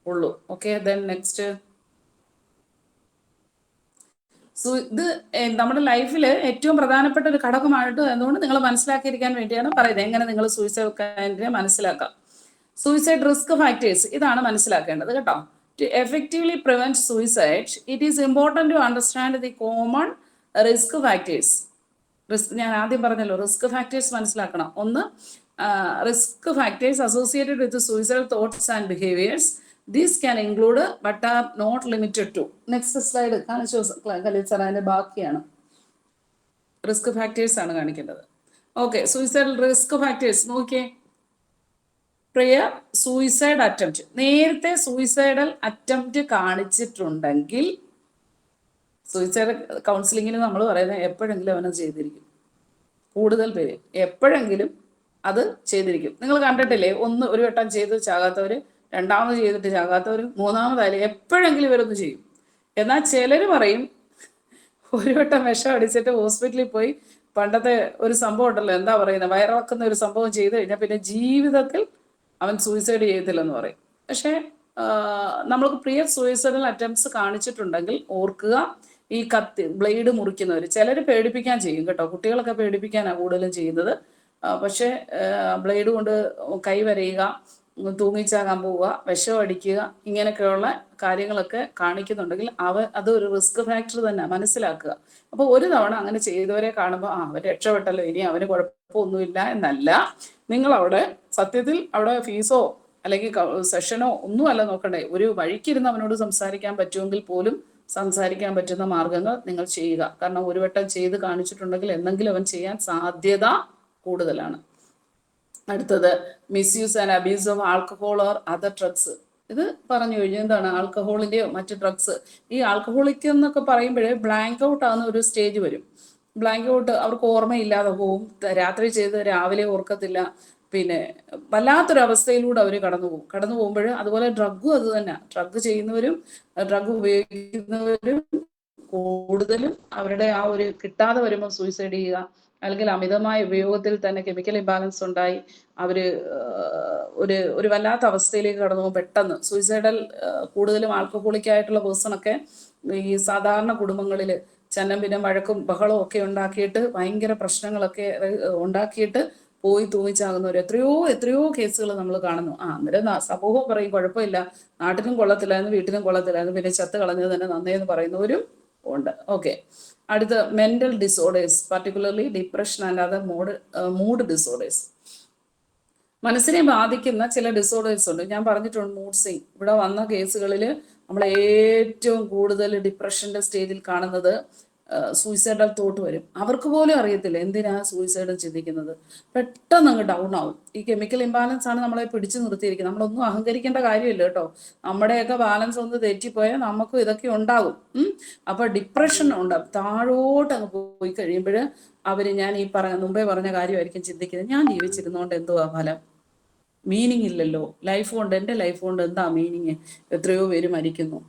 ഉള്ളൂ. Okay, then next. ഇത് നമ്മുടെ ലൈഫിൽ ഏറ്റവും പ്രധാനപ്പെട്ട ഒരു ഘടകമായിട്ട് അതുകൊണ്ട് നിങ്ങൾ മനസ്സിലാക്കിയിരിക്കാൻ വേണ്ടിയാണ് പറയുന്നത് എങ്ങനെ നിങ്ങൾ സൂയിസൈഡ് മനസ്സിലാക്കാം. സൂയിസൈഡ് റിസ്ക് ഫാക്ടേഴ്സ് ഇതാണ് മനസ്സിലാക്കേണ്ടത് കേട്ടോ. To effectively prevent suicide it is important to understand the common risk factors. ഞാൻ ആദ്യം പറഞ്ഞല്ലോ റിസ്ക് ഫാക്ടേഴ്സ് മനസ്സിലാക്കണം. ഒന്ന്, risk factors associated with suicidal thoughts and behaviours. These can include but are not limited to. Next slide കാണിച്ചു Khaleel sir, അതിന്റെ ബാക്കിയാണ് risk factors ആണ് കാണിക്കേണ്ടത്. ഓക്കെ, സൂയിസൈഡൽ റിസ്ക് ഫാക്ടേഴ്സ് നോക്കിയേ. പ്രിയർ സൂയിസൈഡ് അറ്റംപ്റ്റ്, നേരത്തെ സൂയിസൈഡൽ അറ്റംപ്റ്റ് കാണിച്ചിട്ടുണ്ടെങ്കിൽ സൂയിസൈഡ് കൗൺസിലിങ്ങിന് നമ്മൾ പറയുന്നത് എപ്പോഴെങ്കിലും അവനത് ചെയ്തിരിക്കും. കൂടുതൽ പേര് എപ്പോഴെങ്കിലും അത് ചെയ്തിരിക്കും. നിങ്ങൾ കണ്ടിട്ടില്ലേ, ഒരു വട്ടം ചെയ്ത് ചാകാത്തവർ, രണ്ടാമത് ചെയ്തിട്ട് ചാകാത്തവർ, മൂന്നാമതായാലും എപ്പോഴെങ്കിലും ഇവരൊന്ന് ചെയ്യും. എന്നാൽ ചിലർ പറയും ഒരു വട്ടം വിഷം അടിച്ചിട്ട് ഹോസ്പിറ്റലിൽ പോയി പണ്ടത്തെ ഒരു സംഭവം ഉണ്ടല്ലോ, എന്താ പറയുന്നത്, വയറിളക്കുന്ന ഒരു സംഭവം ചെയ്ത് കഴിഞ്ഞാൽ പിന്നെ ജീവിതത്തിൽ അവൻ സൂയിസൈഡ് ചെയ്യത്തില്ലെന്ന് പറയും. പക്ഷേ നമ്മൾക്ക് പ്രിയർ സൂയിസൈഡൽ അറ്റംപ്റ്റ്സ് കാണിച്ചിട്ടുണ്ടെങ്കിൽ ഓർക്കുക, ഈ ബ്ലേഡ് മുറിക്കുന്നവർ ചിലർ പേടിപ്പിക്കാൻ ചെയ്യും കേട്ടോ. കുട്ടികളൊക്കെ പേടിപ്പിക്കാനാണ് കൂടുതലും ചെയ്യുന്നത്. പക്ഷേ ബ്ലേഡ് കൊണ്ട് കൈ വരയുക, തൂങ്ങിച്ചാകാൻ പോവുക, വിഷം അടിക്കുക, ഇങ്ങനെയൊക്കെയുള്ള കാര്യങ്ങളൊക്കെ കാണിക്കുന്നുണ്ടെങ്കിൽ അതൊരു റിസ്ക് ഫാക്ടർ തന്നെ മനസ്സിലാക്കുക. അപ്പോൾ ഒരു തവണ അങ്ങനെ ചെയ്തവരെ കാണുമ്പോൾ അവർ രക്ഷപ്പെട്ടല്ലോ, ഇനി അവന് കുഴപ്പമൊന്നുമില്ല എന്നല്ല. നിങ്ങളവിടെ സത്യത്തിൽ അവിടെ ഫീസോ അല്ലെങ്കിൽ സെഷനോ ഒന്നുമല്ല നോക്കണ്ടേ, ഒരു വഴിക്കിരുന്ന് അവനോട് സംസാരിക്കാൻ പറ്റുമെങ്കിൽ പോലും സംസാരിക്കാൻ പറ്റുന്ന മാർഗങ്ങൾ നിങ്ങൾ ചെയ്യുക. കാരണം ഒരു വട്ടം ചെയ്ത് കാണിച്ചിട്ടുണ്ടെങ്കിൽ എന്തെങ്കിലും അവൻ ചെയ്യാൻ സാധ്യത കൂടുതലാണ്. അടുത്തത്, misuse and abuse of alcohol or other drugs. ഇത് പറഞ്ഞു കഴിഞ്ഞാൽ എന്താണ്, ആൽക്കഹോളിൻ്റെയോ മറ്റ് ഡ്രഗ്സ്. ഈ ആൽക്കഹോളിക് എന്നൊക്കെ പറയുമ്പോഴേ ബ്ലാങ്ക് ഔട്ട് ആകുന്ന ഒരു സ്റ്റേജ് വരും. ബ്ലാങ്ക് ഔട്ട്, അവർക്ക് ഓർമ്മയില്ലാതെ പോവും, രാത്രി ചെയ്ത് രാവിലെ ഓർക്കത്തില്ല, പിന്നെ വല്ലാത്തൊരവസ്ഥയിലൂടെ അവർ കടന്നു പോകുമ്പോൾ. അതുപോലെ ഡ്രഗും അത് തന്നെ, ഡ്രഗ് ചെയ്യുന്നവരും ഡ്രഗ് ഉപയോഗിക്കുന്നവരും കൂടുതലും അവരുടെ ആ ഒരു കിട്ടാതെ വരുമ്പോൾ സൂയിസൈഡ് ചെയ്യുക, അല്ലെങ്കിൽ അമിതമായ ഉപയോഗത്തിൽ തന്നെ കെമിക്കൽ ഇംബാലൻസ് ഉണ്ടായി അവർ ഒരു വല്ലാത്ത അവസ്ഥയിലേക്ക് കടന്നു പോകും പെട്ടെന്ന് സൂയിസൈഡൽ. കൂടുതലും ആൽക്കഹോളിക് ആയിട്ടുള്ള പേഴ്സണൊക്കെ ഈ സാധാരണ കുടുംബങ്ങളിൽ ചന്നം പിന്നെ വഴക്കും ബഹളവും ഒക്കെ ഉണ്ടാക്കിയിട്ട് ഭയങ്കര പ്രശ്നങ്ങളൊക്കെ ഉണ്ടാക്കിയിട്ട് പോയി തൂങ്ങിച്ചാകുന്നവർ എത്രയോ കേസുകൾ നമ്മൾ കാണുന്നു. അന്നേരം സമൂഹം പറയും കുഴപ്പമില്ല, നാട്ടിലും കൊള്ളത്തില്ലായിരുന്നു, വീട്ടിലും കൊള്ളത്തില്ലായിരുന്നു, പിന്നെ ചത്ത് കളഞ്ഞത് തന്നെ നന്നേന്ന് പറയുന്നവരും ഉണ്ട്. ഓക്കെ, അടുത്ത mental disorders, particularly depression and other mood disorders. മനസ്സിനെ ബാധിക്കുന്ന ചില ഡിസോർഡേഴ്സ് ഉണ്ട്. ഞാൻ പറഞ്ഞിട്ടുണ്ട് മൂഡ് സ്വിംഗ്. ഇവിടെ വന്ന കേസുകളിൽ നമ്മൾ ഏറ്റവും കൂടുതൽ ഡിപ്രഷന്റെ സ്റ്റേജിൽ കാണുന്നത് സൂയിസൈഡൽ തോട്ട് വരും. അവർക്ക് പോലും അറിയത്തില്ല എന്തിനാ സൂയിസൈഡ് ചിന്തിക്കുന്നത്. പെട്ടെന്ന് അങ്ങ് ഡൗൺ ആവും. ഈ കെമിക്കൽ ഇംബാലൻസ് ആണ് നമ്മളെ പിടിച്ചു നിർത്തിയിരിക്കുന്നത്. നമ്മളൊന്നും അഹങ്കരിക്കേണ്ട കാര്യമില്ല കേട്ടോ. നമ്മുടെയൊക്കെ ബാലൻസ് ഒന്ന് തെറ്റിപ്പോയാൽ നമുക്കും ഇതൊക്കെ ഉണ്ടാകും. അപ്പൊ ഡിപ്രഷൻ ഉണ്ട്, താഴോട്ട് അങ്ങ് പോയി കഴിയുമ്പോൾ ഞാൻ ഈ മുമ്പേ പറഞ്ഞ കാര്യമായിരിക്കും ചിന്തിക്കുന്നത്, ഞാൻ ജീവിച്ചിരുന്നോണ്ട് എന്തുവാ ഫലം, മീനിങ് ഇല്ലല്ലോ ലൈഫ് കൊണ്ട്, എൻ്റെ ലൈഫ് കൊണ്ട് എന്താ മീനിങ്, എത്രയോ പേര് മരിക്കുന്നു,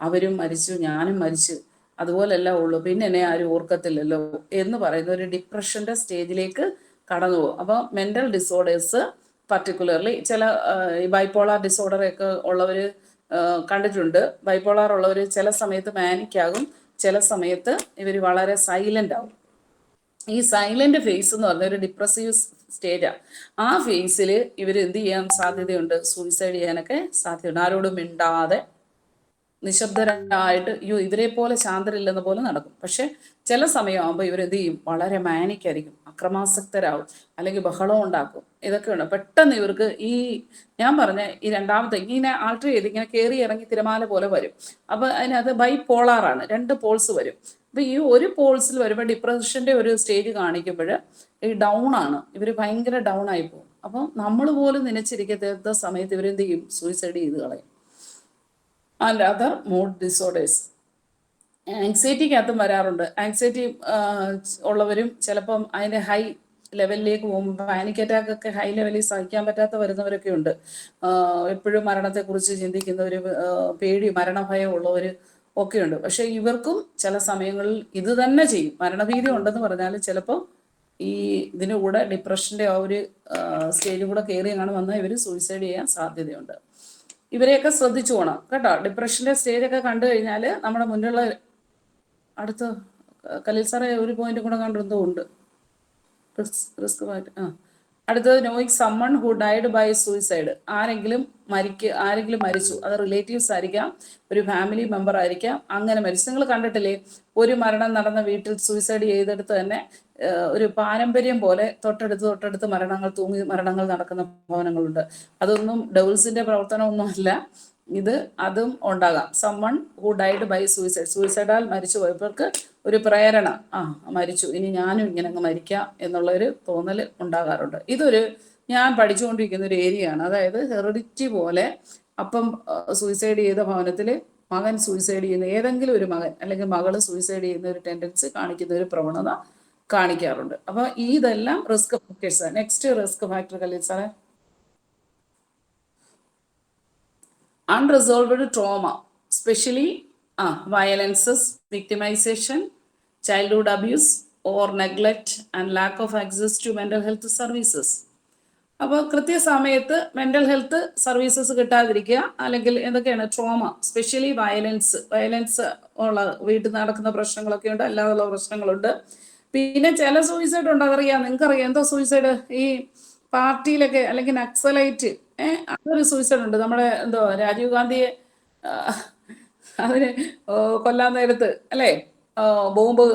അവരും മരിച്ചു, ഞാനും മരിച്ചു, അതുപോലെല്ലാം ഉള്ളൂ, പിന്നെ എന്നെ ആരും ഓർക്കത്തില്ലല്ലോ എന്ന് പറയുന്ന ഒരു ഡിപ്രഷന്റെ സ്റ്റേജിലേക്ക് കടന്നു പോകും. അപ്പോൾ മെന്റൽ ഡിസോർഡേഴ്സ്, പർട്ടിക്കുലർലി ചില ബൈപ്പോളാർ ഡിസോർഡർ ഒക്കെ ഉള്ളവർ കണ്ടിട്ടുണ്ട്. ബൈപ്പോളാർ ഉള്ളവർ ചില സമയത്ത് മാനിക് ആകും, ചില സമയത്ത് ഇവർ വളരെ സൈലന്റ് ആകും. ഈ സൈലന്റ് ഫേസ് എന്ന് പറഞ്ഞ ഒരു ഡിപ്രസീവ് സ്റ്റേജാണ്. ആ ഫേസിൽ ഇവർ എന്ത് ചെയ്യാൻ സാധ്യതയുണ്ട്, സൂയിസൈഡ് ചെയ്യാനൊക്കെ സാധ്യതയുണ്ട്. ആരോടും മിണ്ടാതെ നിശബ്ദരായിട്ട് ഇവരെ പോലെ ശാന്തരില്ലെന്ന പോലെ നടക്കും. പക്ഷെ ചില സമയമാകുമ്പോൾ ഇവരെന്ത് ചെയ്യും, വളരെ മാനിക്കായിരിക്കും, അക്രമാസക്തരാകും, അല്ലെങ്കിൽ ബഹളം ഉണ്ടാക്കും. ഇതൊക്കെയുണ്ട്. പെട്ടെന്ന് ഇവർക്ക് ഞാൻ പറഞ്ഞ ഈ രണ്ടാമത്തെ ഇങ്ങനെ ആൾട്ടർ ചെയ്ത് ഇങ്ങനെ കയറി ഇറങ്ങി തിരമാല പോലെ വരും. അപ്പോൾ അതിനകത്ത് ബൈപോളാറാണ്, 2 പോൾസ് വരും. അപ്പോൾ ഈ ഒരു പോൾസിൽ വരുമ്പോൾ ഡിപ്രഷന്റെ ഒരു സ്റ്റേജ് കാണിക്കുമ്പോൾ ഈ ഡൗൺ ആണ്, ഇവർ ഭയങ്കര ഡൗൺ ആയി പോകും. അപ്പോൾ നമ്മൾ പോലും നനച്ചിരിക്കാത്ത സമയത്ത് ഇവരെന്ത് ചെയ്യും, സൂയിസൈഡ് ചെയ്ത് കളയും. ആൻഡ് അതർ മൂഡ് ഡിസോർഡേഴ്സ്, ആങ്സൈറ്റിക്കകത്തും വരാറുണ്ട്. ആങ്സൈറ്റി ഉള്ളവരും ചിലപ്പം അതിൻ്റെ ഹൈ ലെവലിലേക്ക് പോകുമ്പോൾ പാനിക് അറ്റാക്ക് ഒക്കെ ഹൈ ലെവലിൽ സഹിക്കാൻ പറ്റാത്ത വരുന്നവരൊക്കെ ഉണ്ട്. എപ്പോഴും മരണത്തെക്കുറിച്ച് ചിന്തിക്കുന്നവർ, മരണഭയം ഉള്ളവർ ഒക്കെ ഉണ്ട്. പക്ഷെ ഇവർക്കും ചില സമയങ്ങളിൽ ഇത് തന്നെ ചെയ്യും. മരണഭീതി ഉണ്ടെന്ന് പറഞ്ഞാൽ ചിലപ്പോൾ ഇതിൻ്റെ കൂടെ ഡിപ്രഷൻ്റെ ആ ഒരു സ്റ്റേജും കൂടെ കയറി അങ്ങനെ വന്നാൽ ഇവർ സൂയിസൈഡ് ചെയ്യാൻ സാധ്യതയുണ്ട്. ഇവരെയൊക്കെ ശ്രദ്ധിച്ചു പോകണം കേട്ടോ. ഡിപ്രഷന്റെ സ്റ്റേജൊക്കെ കണ്ടു കഴിഞ്ഞാൽ നമ്മുടെ മുന്നിലുള്ള അടുത്ത കലീൽ സാറേ ഒരു പോയിന്റ് കൂടെ കണ്ടെന്തോ ഉണ്ട്. റിസ്ക് അടുത്തത് knowing someone who died by suicide. ആരെങ്കിലും മരിച്ചു, അത് റിലേറ്റീവ്സ് ആയിരിക്കാം, ഒരു ഫാമിലി മെമ്പർ ആയിരിക്കാം, അങ്ങനെ മരിച്ചു. നിങ്ങൾ കണ്ടിട്ടില്ലേ ഒരു മരണം നടന്ന വീട്ടിൽ സൂയിസൈഡ് ചെയ്തെടുത്ത് തന്നെ ഒരു പാരമ്പര്യം പോലെ തൊട്ടടുത്ത് മരണങ്ങൾ നടക്കുന്ന ഭവനങ്ങളുണ്ട്. അതൊന്നും ഡെവിൾസിന്റെ പ്രവർത്തനമൊന്നുമല്ല, അതും ഉണ്ടാകാം. സമ്മൺ ഹു ഡൈഡ് ബൈ സൂയിസൈഡാൽ മരിച്ചു പോയവർക്ക് ഒരു പ്രേരണ, മരിച്ചു, ഇനി ഞാനും ഇങ്ങനെ അങ്ങ് മരിക്കാം എന്നുള്ളൊരു തോന്നൽ ഉണ്ടാകാറുണ്ട്. ഇതൊരു ഞാൻ പഠിച്ചുകൊണ്ടിരിക്കുന്ന ഒരു ഏരിയയാണ്. അതായത് ഹെറിഡിറ്റി പോലെ അപ്പം സൂയിസൈഡ് ചെയ്ത ഭവനത്തിൽ മകൻ സൂയിസൈഡ് ചെയ്യുന്ന, ഏതെങ്കിലും ഒരു മകൻ അല്ലെങ്കിൽ മകള് സൂയിസൈഡ് ചെയ്യുന്ന ഒരു ടെൻഡൻസി കാണിക്കുന്ന ഒരു പ്രവണത കാണിക്കാറുണ്ട്. അപ്പോൾ ഇതെല്ലാം risk factors. Next risk factor Khaleel സാറേ, unresolved trauma, especially violences, victimization, childhood abuse or neglect and lack of access to mental health services. അപ്പോൾ കൃത്യസമയത്ത് മെൻ്റൽ ഹെൽത്ത് സർവീസസ് കിട്ടാതിരിക്കുക, അല്ലെങ്കിൽ എന്തൊക്കെയാണ് ട്രോമ, സ്പെഷ്യലി വയലൻസ് ഉള്ള വീട്ടിൽ നടക്കുന്ന പ്രശ്നങ്ങളൊക്കെ ഉണ്ട്, അല്ലാതുള്ള പ്രശ്നങ്ങളുണ്ട്. പിന്നെ ചില സൂയിസൈഡ് ഉണ്ട്, അതറിയാം, നിങ്ങൾക്കറിയാം എന്തോ സൂയിസൈഡ്, ഈ പാർട്ടിയിലൊക്കെ അല്ലെങ്കിൽ നക്സലൈറ്റ് അതൊരു സൂയിസൈഡ് ഉണ്ട്. നമ്മുടെ രാജീവ് ഗാന്ധിയെ അതിന് കൊല്ലാൻ നേരത്ത് അല്ലേ ബോംബ്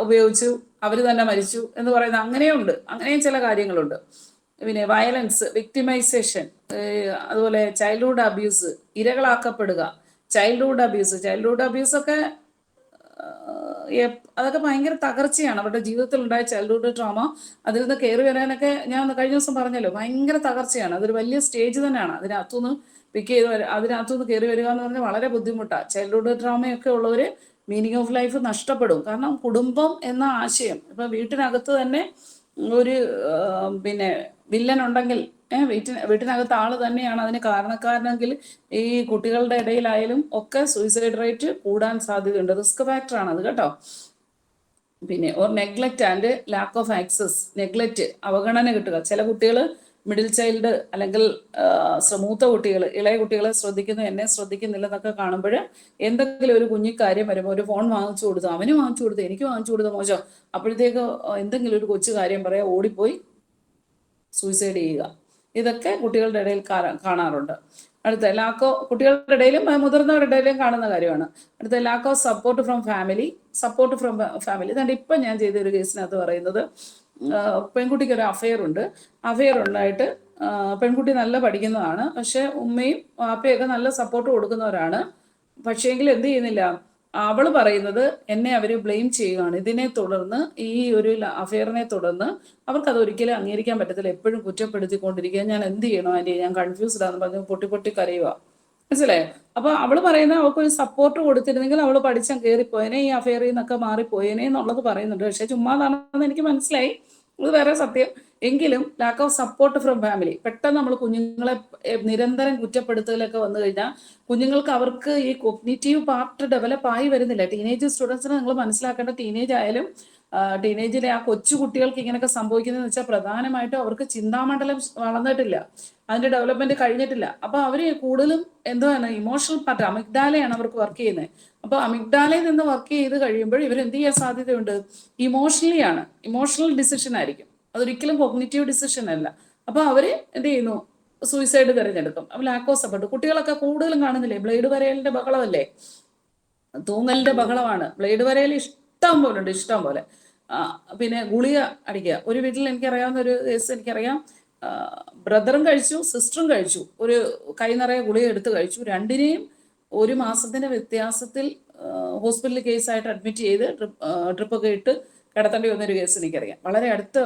ഉപയോഗിച്ചു, അവർ തന്നെ മരിച്ചു എന്ന് പറയുന്ന അങ്ങനെയുണ്ട്. അങ്ങനെയും ചില കാര്യങ്ങളുണ്ട്. പിന്നെ വയലൻസ്, വിക്ടിമൈസേഷൻ, അതുപോലെ ചൈൽഡ്ഹുഡ് അബ്യൂസ്, ഇരകളാക്കപ്പെടുക, ചൈൽഡ്ഹുഡ് അബ്യൂസ് ഒക്കെ അതൊക്കെ ഭയങ്കര തകർച്ചയാണ്. അവരുടെ ജീവിതത്തിൽ ഉണ്ടായ ചൈൽഡ്ഹുഡ് ട്രോമ അതിൽ നിന്ന് കയറി വരാനൊക്കെ ഞാൻ കഴിഞ്ഞ ദിവസം പറഞ്ഞല്ലോ, ഭയങ്കര തകർച്ചയാണ്. അതൊരു വലിയ സ്റ്റേജ് തന്നെയാണ്. അതിനകത്തുനിന്ന് കയറി വരിക എന്ന് പറഞ്ഞാൽ വളരെ ബുദ്ധിമുട്ടാണ്. ചൈൽഡ്ഹുഡ് ട്രോമയൊക്കെ ഉള്ളവർ മീനിങ് ഓഫ് ലൈഫ് നഷ്ടപ്പെടും. കാരണം കുടുംബം എന്ന ആശയം, ഇപ്പം വീട്ടിനകത്ത് തന്നെ ഒരു വില്ലൻ ഉണ്ടെങ്കിൽ വീട്ടിനകത്ത് ആള് തന്നെയാണ് അതിന് കാരണക്കാരനെങ്കിൽ ഈ കുട്ടികളുടെ ഇടയിലായാലും ഒക്കെ സൂയിസൈഡ് റേറ്റ് കൂടാൻ സാധ്യതയുണ്ട്. റിസ്ക് ഫാക്ടറാണ് അത് കേട്ടോ. പിന്നെ neglect and lack of access, neglect, അവഗണന കിട്ടുക. ചില കുട്ടികൾ മിഡിൽ ചൈൽഡ് അല്ലെങ്കിൽ മൂത്ത കുട്ടികൾ, ഇളയ കുട്ടികളെ ശ്രദ്ധിക്കുന്നു, എന്നെ ശ്രദ്ധിക്കുന്നില്ലെന്നൊക്കെ കാണുമ്പോൾ എന്തെങ്കിലും ഒരു കുഞ്ഞിക്കാര്യം വരുമ്പോൾ ഒരു ഫോൺ വാങ്ങിച്ചു കൊടുത്തു, അവന് വാങ്ങിച്ചു കൊടുത്തു, എനിക്ക് വാങ്ങിച്ചു കൊടുത്തു, മോശം, അപ്പോഴത്തേക്ക് എന്തെങ്കിലും ഒരു കൊച്ചു കാര്യം പറയാം, ഓടിപ്പോയി സൂയിസൈഡ് ചെയ്യുക. ഇതൊക്കെ കുട്ടികളുടെ ഇടയിൽ കാണാറുണ്ട്. അടുത്ത കുട്ടികളുടെ ഇടയിലും മുതിർന്നവരുടെ ഇടയിലും കാണുന്ന കാര്യമാണ്. അടുത്ത lack of support from family. അതുകൊണ്ട് ഇപ്പം ഞാൻ ചെയ്തൊരു കേസിനകത്ത് പറയുന്നത്, പെൺകുട്ടിക്ക് ഒരു അഫെയർ ഉണ്ടായിട്ട് പെൺകുട്ടി നല്ല പഠിക്കുന്നതാണ്, പക്ഷെ ഉമ്മയും വാപ്പയൊക്കെ നല്ല സപ്പോർട്ട് കൊടുക്കുന്നവരാണ്. പക്ഷേങ്കിൽ എന്ത് ചെയ്യുന്നില്ല, അവള് പറയുന്നത് എന്നെ അവർ ബ്ലെയിം ചെയ്യുകയാണ്. ഇതിനെ തുടർന്ന്, ഈ ഒരു അഫെയറിനെ തുടർന്ന് അവർക്കത് ഒരിക്കലും അംഗീകരിക്കാൻ പറ്റത്തില്ല. എപ്പോഴും കുറ്റപ്പെടുത്തിക്കൊണ്ടിരിക്കുക. ഞാൻ എന്ത് ചെയ്യണോ ആൻറ്റി, ഞാൻ കൺഫ്യൂസ്ഡ് ആണെന്ന് പറഞ്ഞ് പൊട്ടി കരയുക. മനസ്സിലായോ? അപ്പോൾ അവള് പറയുന്ന അവൾക്കൊരു സപ്പോർട്ട് കൊടുത്തിരുന്നെങ്കിൽ അവള് പഠിച്ചാൽ കയറിപ്പോയനെ, ഈ അഫെയറിൽ നിന്നൊക്കെ മാറിപ്പോയനെ എന്നുള്ളത് പറയുന്നുണ്ട്. പക്ഷെ ചുമ്മാതാണെന്ന് എനിക്ക് മനസ്സിലായി, ഇത് വേറെ സത്യം. എങ്കിലും lack of support from family. പെട്ടെന്ന് നമ്മൾ കുഞ്ഞുങ്ങളെ നിരന്തരം കുറ്റപ്പെടുത്തലൊക്കെ വന്നു കഴിഞ്ഞാൽ കുഞ്ഞുങ്ങൾക്ക് അവർക്ക് ഈ കോഗ്നിറ്റീവ് പാർട്ട് ഡെവലപ്പ് ആയി വരുന്നില്ല. ടീനേജ് സ്റ്റുഡൻസിനെ നിങ്ങൾ മനസ്സിലാക്കേണ്ട, ടീനേജ് ആയാലും ടീനേജിലെ ആ കൊച്ചു കുട്ടികൾക്ക് ഇങ്ങനെയൊക്കെ സംഭവിക്കുന്നതെന്ന് വെച്ചാൽ പ്രധാനമായിട്ടും അവർക്ക് ചിന്താമണ്ഡലം വളർന്നിട്ടില്ല, അതിന്റെ ഡെവലപ്മെന്റ് കഴിഞ്ഞിട്ടില്ല. അപ്പൊ അവര് കൂടുതലും എന്താണ് ഇമോഷണൽ പാർട്ട്, അമിഗ്ഡാലയാണ് അവർക്ക് വർക്ക് ചെയ്യുന്നത്. അപ്പൊ അമിഗ്ഡാലയിൽ നിന്ന് വർക്ക് ചെയ്ത് കഴിയുമ്പോൾ ഇവർ എന്ത് ചെയ്യാൻ സാധ്യതയുണ്ട്, ഇമോഷണൽ ഡിസിഷൻ ആയിരിക്കും, അതൊരിക്കലും കോഗ്നിറ്റീവ് ഡിസിഷൻ അല്ല. അപ്പൊ അവര് എന്ത് ചെയ്യുന്നു, സൂയിസൈഡ് തിരഞ്ഞെടുക്കും. അപ്പൊ ലാക്ക് ഓഫ് സപ്പോർട്ട്. കുട്ടികളൊക്കെ കൂടുതലും കാണുന്നില്ലേ, ബ്ലേഡ് വരയലിന്റെ ബഹളമല്ലേ, തൂങ്ങലിന്റെ ബഹളമാണ്. ബ്ലേഡ് വരയിൽ ഇഷ്ടം പോലെ. പിന്നെ ഗുളിക അടിക്കുക. ഒരു വീട്ടിൽ എനിക്കറിയാവുന്ന ഒരു കേസ് എനിക്കറിയാം, ബ്രദറും കഴിച്ചു, സിസ്റ്ററും കഴിച്ചു, ഒരു കൈ നിറയെ ഗുളിക എടുത്ത് കഴിച്ചു. രണ്ടിനെയും 1 മാസത്തിന്റെ വ്യത്യാസത്തിൽ ഹോസ്പിറ്റലിൽ കേസായിട്ട് അഡ്മിറ്റ് ചെയ്ത് ട്രിപ്പൊക്കെ ഇട്ട് കിടത്തേണ്ടി വന്നൊരു കേസ് എനിക്കറിയാം. വളരെ അടുത്ത്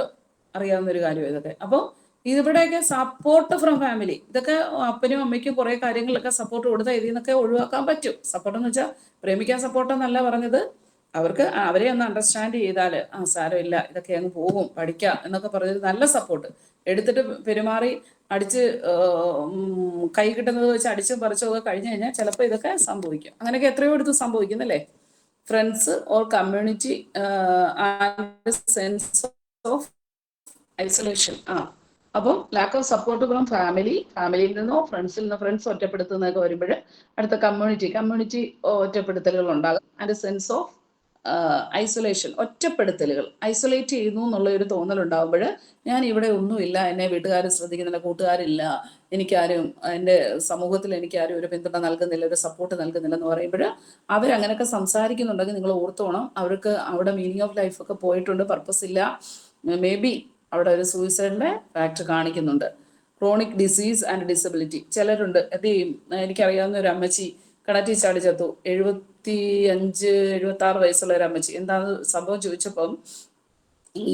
അറിയാവുന്ന ഒരു കാര്യം ഇതൊക്കെ. അപ്പോൾ ഇവിടെയൊക്കെ സപ്പോർട്ട് ഫ്രം ഫാമിലി, ഇതൊക്കെ അപ്പനും അമ്മയ്ക്കും കുറേ കാര്യങ്ങളിലൊക്കെ സപ്പോർട്ട് കൊടുത്താൽ ഇതിൽ നിന്നൊക്കെ ഒഴിവാക്കാൻ പറ്റും. സപ്പോർട്ട് എന്ന് വെച്ചാൽ പ്രേമിക്കാൻ സപ്പോർട്ട് എന്നല്ല പറഞ്ഞത്, അവരെ ഒന്ന് അണ്ടർസ്റ്റാൻഡ് ചെയ്താൽ സാരമില്ല, ഇതൊക്കെ അങ്ങ് പോകും, പഠിക്കാം എന്നൊക്കെ പറഞ്ഞൊരു നല്ല സപ്പോർട്ട് എടുത്തിട്ട് പെരുമാറി അടിച്ച് കൈ കിട്ടുന്നത് വെച്ച് അടിച്ചും പറിച്ചും ഒക്കെ കഴിഞ്ഞു കഴിഞ്ഞാൽ ചിലപ്പോൾ ഇതൊക്കെ സംഭവിക്കും. അങ്ങനെയൊക്കെ എത്രയോ എടുത്ത് സംഭവിക്കുന്നല്ലേ. Friends or community and sense of isolation. അപ്പം ലാക്ക് ഓഫ് സപ്പോർട്ട് ഫ്രം ഫാമിലിയിൽ നിന്നോ ഫ്രണ്ട്സിൽ നിന്നോ, ഫ്രണ്ട്സ് ഒറ്റപ്പെടുത്തുന്നതൊക്കെ വരുമ്പോൾ അടുത്ത കമ്മ്യൂണിറ്റി ഒറ്റപ്പെടുത്തലുകൾ ഉണ്ടാകും. ആൻഡ് സെൻസ് ഓഫ് ഐസൊലേഷൻ, ഒറ്റപ്പെടുത്തലുകൾ, ഐസൊലേറ്റ് ചെയ്യുന്നു എന്നുള്ള ഒരു തോന്നലുണ്ടാകുമ്പോൾ ഞാൻ ഇവിടെ ഒന്നുമില്ല, എന്നെ വീട്ടുകാർ ശ്രദ്ധിക്കുന്നില്ല, കൂട്ടുകാരില്ല, എനിക്കാരും എൻ്റെ സമൂഹത്തിൽ എനിക്കാരും ഒരു പിന്തുണ നൽകുന്നില്ല, ഒരു സപ്പോർട്ട് നൽകുന്നില്ല എന്ന് പറയുമ്പോൾ അവരങ്ങനെയൊക്കെ സംസാരിക്കുന്നുണ്ടെങ്കിൽ നിങ്ങൾ ഓർത്തോണം, അവർക്ക് അവിടെ മീനിങ് ഓഫ് ലൈഫൊക്കെ പോയിട്ടുണ്ട്, പർപ്പസ് ഇല്ല, മേ ബി അവിടെ ഒരു സൂയിസൈഡിൻ്റെ ഫാക്ട് കാണിക്കുന്നുണ്ട്. ക്രോണിക് ഡിസീസ് ആൻഡ് ഡിസബിലിറ്റി ചിലരുണ്ട്. അത് എനിക്കറിയാവുന്ന ഒരു അമ്മച്ചി കിണറ്റിൽ ചാടി ചത്തു. 75-76 വയസ്സുള്ള ഒരു അമ്മച്ചി. എന്താണ് സംഭവം ചോദിച്ചപ്പം ഈ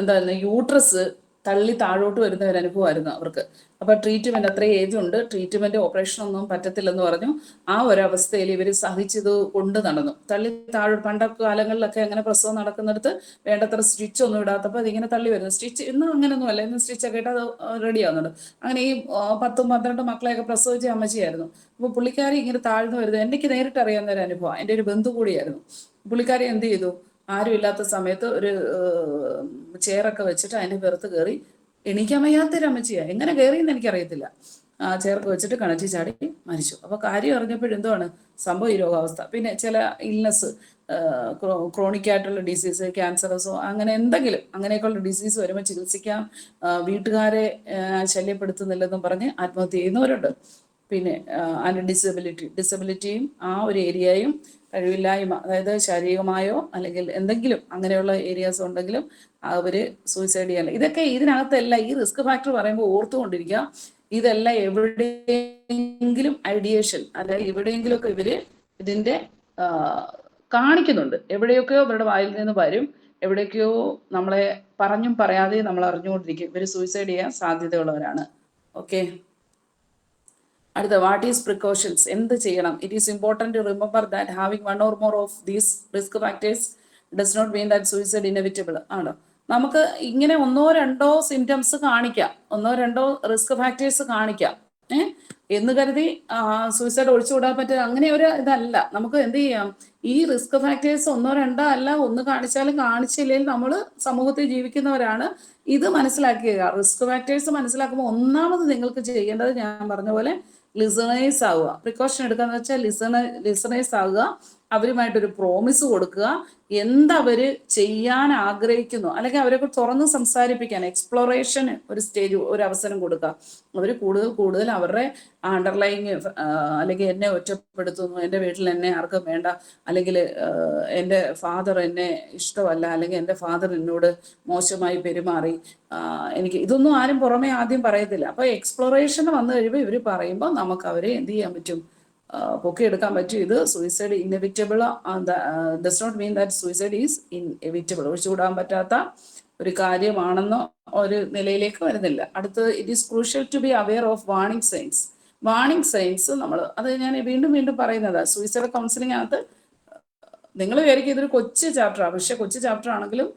എന്തായിരുന്നു യൂട്രസ് തള്ളി താഴോട്ട് വരുന്ന ഒരു അനുഭവമായിരുന്നു അവർക്ക്. അപ്പോൾ ട്രീറ്റ്മെൻറ്റ്, അത്രയും ഏജ് ഉണ്ട്, ട്രീറ്റ്മെൻറ്റ് ഓപ്പറേഷനൊന്നും പറ്റത്തില്ലെന്ന് പറഞ്ഞു. ആ ഒരവസ്ഥയിൽ ഇവർ സഹിച്ചത് കൊണ്ട് നടന്നു. തള്ളി താഴോട്ട്, പണ്ടൊക്കെ കാലങ്ങളിലൊക്കെ അങ്ങനെ പ്രസവം നടക്കുന്നിടത്ത് വേണ്ടത്ര സ്റ്റിച്ച് ഒന്നും ഇടാത്തപ്പോൾ അതിങ്ങനെ തള്ളി വരുന്നു. സ്റ്റിച്ച് ഇന്ന് അങ്ങനെയൊന്നും അല്ല, ഇന്ന് സ്റ്റിച്ചൊക്കെ ഇട്ട് അത് റെഡി ആവുന്നുണ്ട്. അങ്ങനെ ഈ 10-12 മക്കളെയൊക്കെ പ്രസവിച്ച അമ്മച്ചിയായിരുന്നു. അപ്പോൾ പുള്ളിക്കാരി ഇങ്ങനെ താഴ്ന്നു വരുന്നത് എനിക്ക് നേരിട്ട് അറിയാവുന്ന ഒരു അനുഭവം. എൻ്റെ ഒരു ബന്ധു കൂടിയായിരുന്നു. പുള്ളിക്കാരി എന്ത് ചെയ്തു, ആരും ഇല്ലാത്ത സമയത്ത് ഒരു ചെയറൊക്കെ വെച്ചിട്ട് അതിൻ്റെ പുറത്ത് കയറി, എണീക്കാൻ വയ്യാത്തൊരു അമ്മച്ചിയാണ്, എങ്ങനെ കയറിയെന്ന് എനിക്കറിയത്തില്ല, ചെയറൊക്കെ വെച്ചിട്ട് കിണറ്റി ചാടി മരിച്ചു. അപ്പോൾ കാര്യം അറിഞ്ഞപ്പോഴെന്തുവാണ് സംഭവം, ഈ രോഗാവസ്ഥ. പിന്നെ ചില ഇൽനെസ്, ക്രോണിക് ആയിട്ടുള്ള ഡിസീസ്, ക്യാൻസറസോ അങ്ങനെ എന്തെങ്കിലും അങ്ങനെയൊക്കെയുള്ള ഡിസീസ് വരുമ്പോൾ ചികിത്സിക്കാൻ വീട്ടുകാരെ ശല്യപ്പെടുത്തുന്നില്ലെന്നും പറഞ്ഞ് ആത്മഹത്യ ചെയ്യുന്നവരുണ്ട്. പിന്നെ അതിൻ്റെ ഡിസബിലിറ്റിയും ആ ഒരു ഏരിയയും കഴിവില്ലായ്മ, അതായത് ശാരീരികമായോ അല്ലെങ്കിൽ എന്തെങ്കിലും അങ്ങനെയുള്ള ഏരിയാസ് ഉണ്ടെങ്കിലും അവർ സൂയിസൈഡ് ചെയ്യാൻ. ഇതൊക്കെ ഇതിനകത്തല്ല, ഈ റിസ്ക് ഫാക്ടർ പറയുമ്പോൾ ഓർത്തുകൊണ്ടിരിക്കുക, ഇതെല്ലാം എവിടെയെങ്കിലും ഐഡിയേഷൻ അല്ലെങ്കിൽ എവിടെയെങ്കിലുമൊക്കെ ഇവർ ഇതിൻ്റെ കാണിക്കുന്നുണ്ട്. എവിടെയൊക്കെയോ അവരുടെ വായിൽ നിന്ന് വരും, എവിടെയൊക്കെയോ നമ്മളെ പറഞ്ഞും പറയാതെയും നമ്മൾ അറിഞ്ഞുകൊണ്ടിരിക്കും. ഇവർ സൂയിസൈഡ് ചെയ്യാൻ സാധ്യതയുള്ളവരാണ്. ഓക്കെ, അടുത്ത വാട്ട് ഈസ് പ്രിക്കോഷൻസ്, എന്ത് ചെയ്യണം? It is important to remember that having one or more of these risk factors does not mean that suicide inevitable ആണ്. നമുക്ക് ഇങ്ങനെ 1-2 സിംറ്റംസ് കാണിക്കാം, 1-2 റിസ്ക് ഫാക്ടേഴ്സ് കാണിക്കാം, എന്ന് കരുതി സൂയിസൈഡ് ഒഴിച്ചുകൂടാൻ പറ്റുക അങ്ങനെ ഒരു ഇതല്ല. നമുക്ക് എന്ത് ചെയ്യാം, ഈ റിസ്ക് ഫാക്ടേഴ്സ് 1-2 അല്ല, ഒന്ന് കാണിച്ചാലും കാണിച്ചില്ലെങ്കിൽ നമ്മൾ സമൂഹത്തിൽ ജീവിക്കുന്നവരാണ്. ഇത് മനസ്സിലാക്കുക. റിസ്ക് ഫാക്ടേഴ്സ് മനസ്സിലാക്കുമ്പോൾ ഒന്നാമത് നിങ്ങൾക്ക് ചെയ്യേണ്ടത് ഞാൻ പറഞ്ഞ പോലെ ലിസണേഴ്സ് ആവുക. പ്രിക്കോഷൻ എടുക്കാന്ന് വെച്ചാൽ ലിസണേഴ്സ് ആവുക, അവരുമായിട്ടൊരു പ്രോമിസ് കൊടുക്കുക, എന്തവര് ചെയ്യാൻ ആഗ്രഹിക്കുന്നു അല്ലെങ്കിൽ അവരൊക്കെ തുറന്ന് സംസാരിപ്പിക്കാൻ, എക്സ്പ്ലോറേഷന് ഒരു സ്റ്റേജ്, ഒരു അവസരം കൊടുക്കുക. അവർ കൂടുതൽ അവരുടെ അണ്ടർലൈങ് അല്ലെങ്കിൽ എന്നെ ഒറ്റപ്പെടുത്തുന്നു, എൻ്റെ വീട്ടിൽ എന്നെ ആർക്കും വേണ്ട, അല്ലെങ്കിൽ എൻ്റെ ഫാദർ എന്നെ ഇഷ്ടമല്ല, അല്ലെങ്കിൽ എൻ്റെ ഫാദർ എന്നോട് മോശമായി പെരുമാറി, എനിക്ക് ഇതൊന്നും ആരും പുറമെ ആദ്യം പറയത്തില്ല. അപ്പോൾ എക്സ്പ്ലോറേഷൻ വന്നു കഴിയുമ്പോൾ ഇവർ പറയുമ്പോൾ നമുക്ക് അവരെ എന്ത് ചെയ്യാൻ പറ്റും, പൊക്കിയെടുക്കാൻ പറ്റും. ഇത് suicide inevitable does not mean that suicide is inevitable, ഒഴിച്ചുകൂടാൻ പറ്റാത്ത ഒരു കാര്യമാണെന്നോ ഒരു നിലയിലേക്ക് വരുന്നില്ല. അടുത്തത്, it is crucial to be aware of warning signs. Warning signs അത് ഞാൻ വീണ്ടും പറയുന്നതാണ്. സൂയിസൈഡ് കൗൺസിലിംഗിനകത്ത് നിങ്ങൾ വിചാരിക്കും ഇതൊരു കൊച്ചു ചാപ്റ്ററാണ്, പക്ഷെ കൊച്ചു ചാപ്റ്റർ ആണെങ്കിലും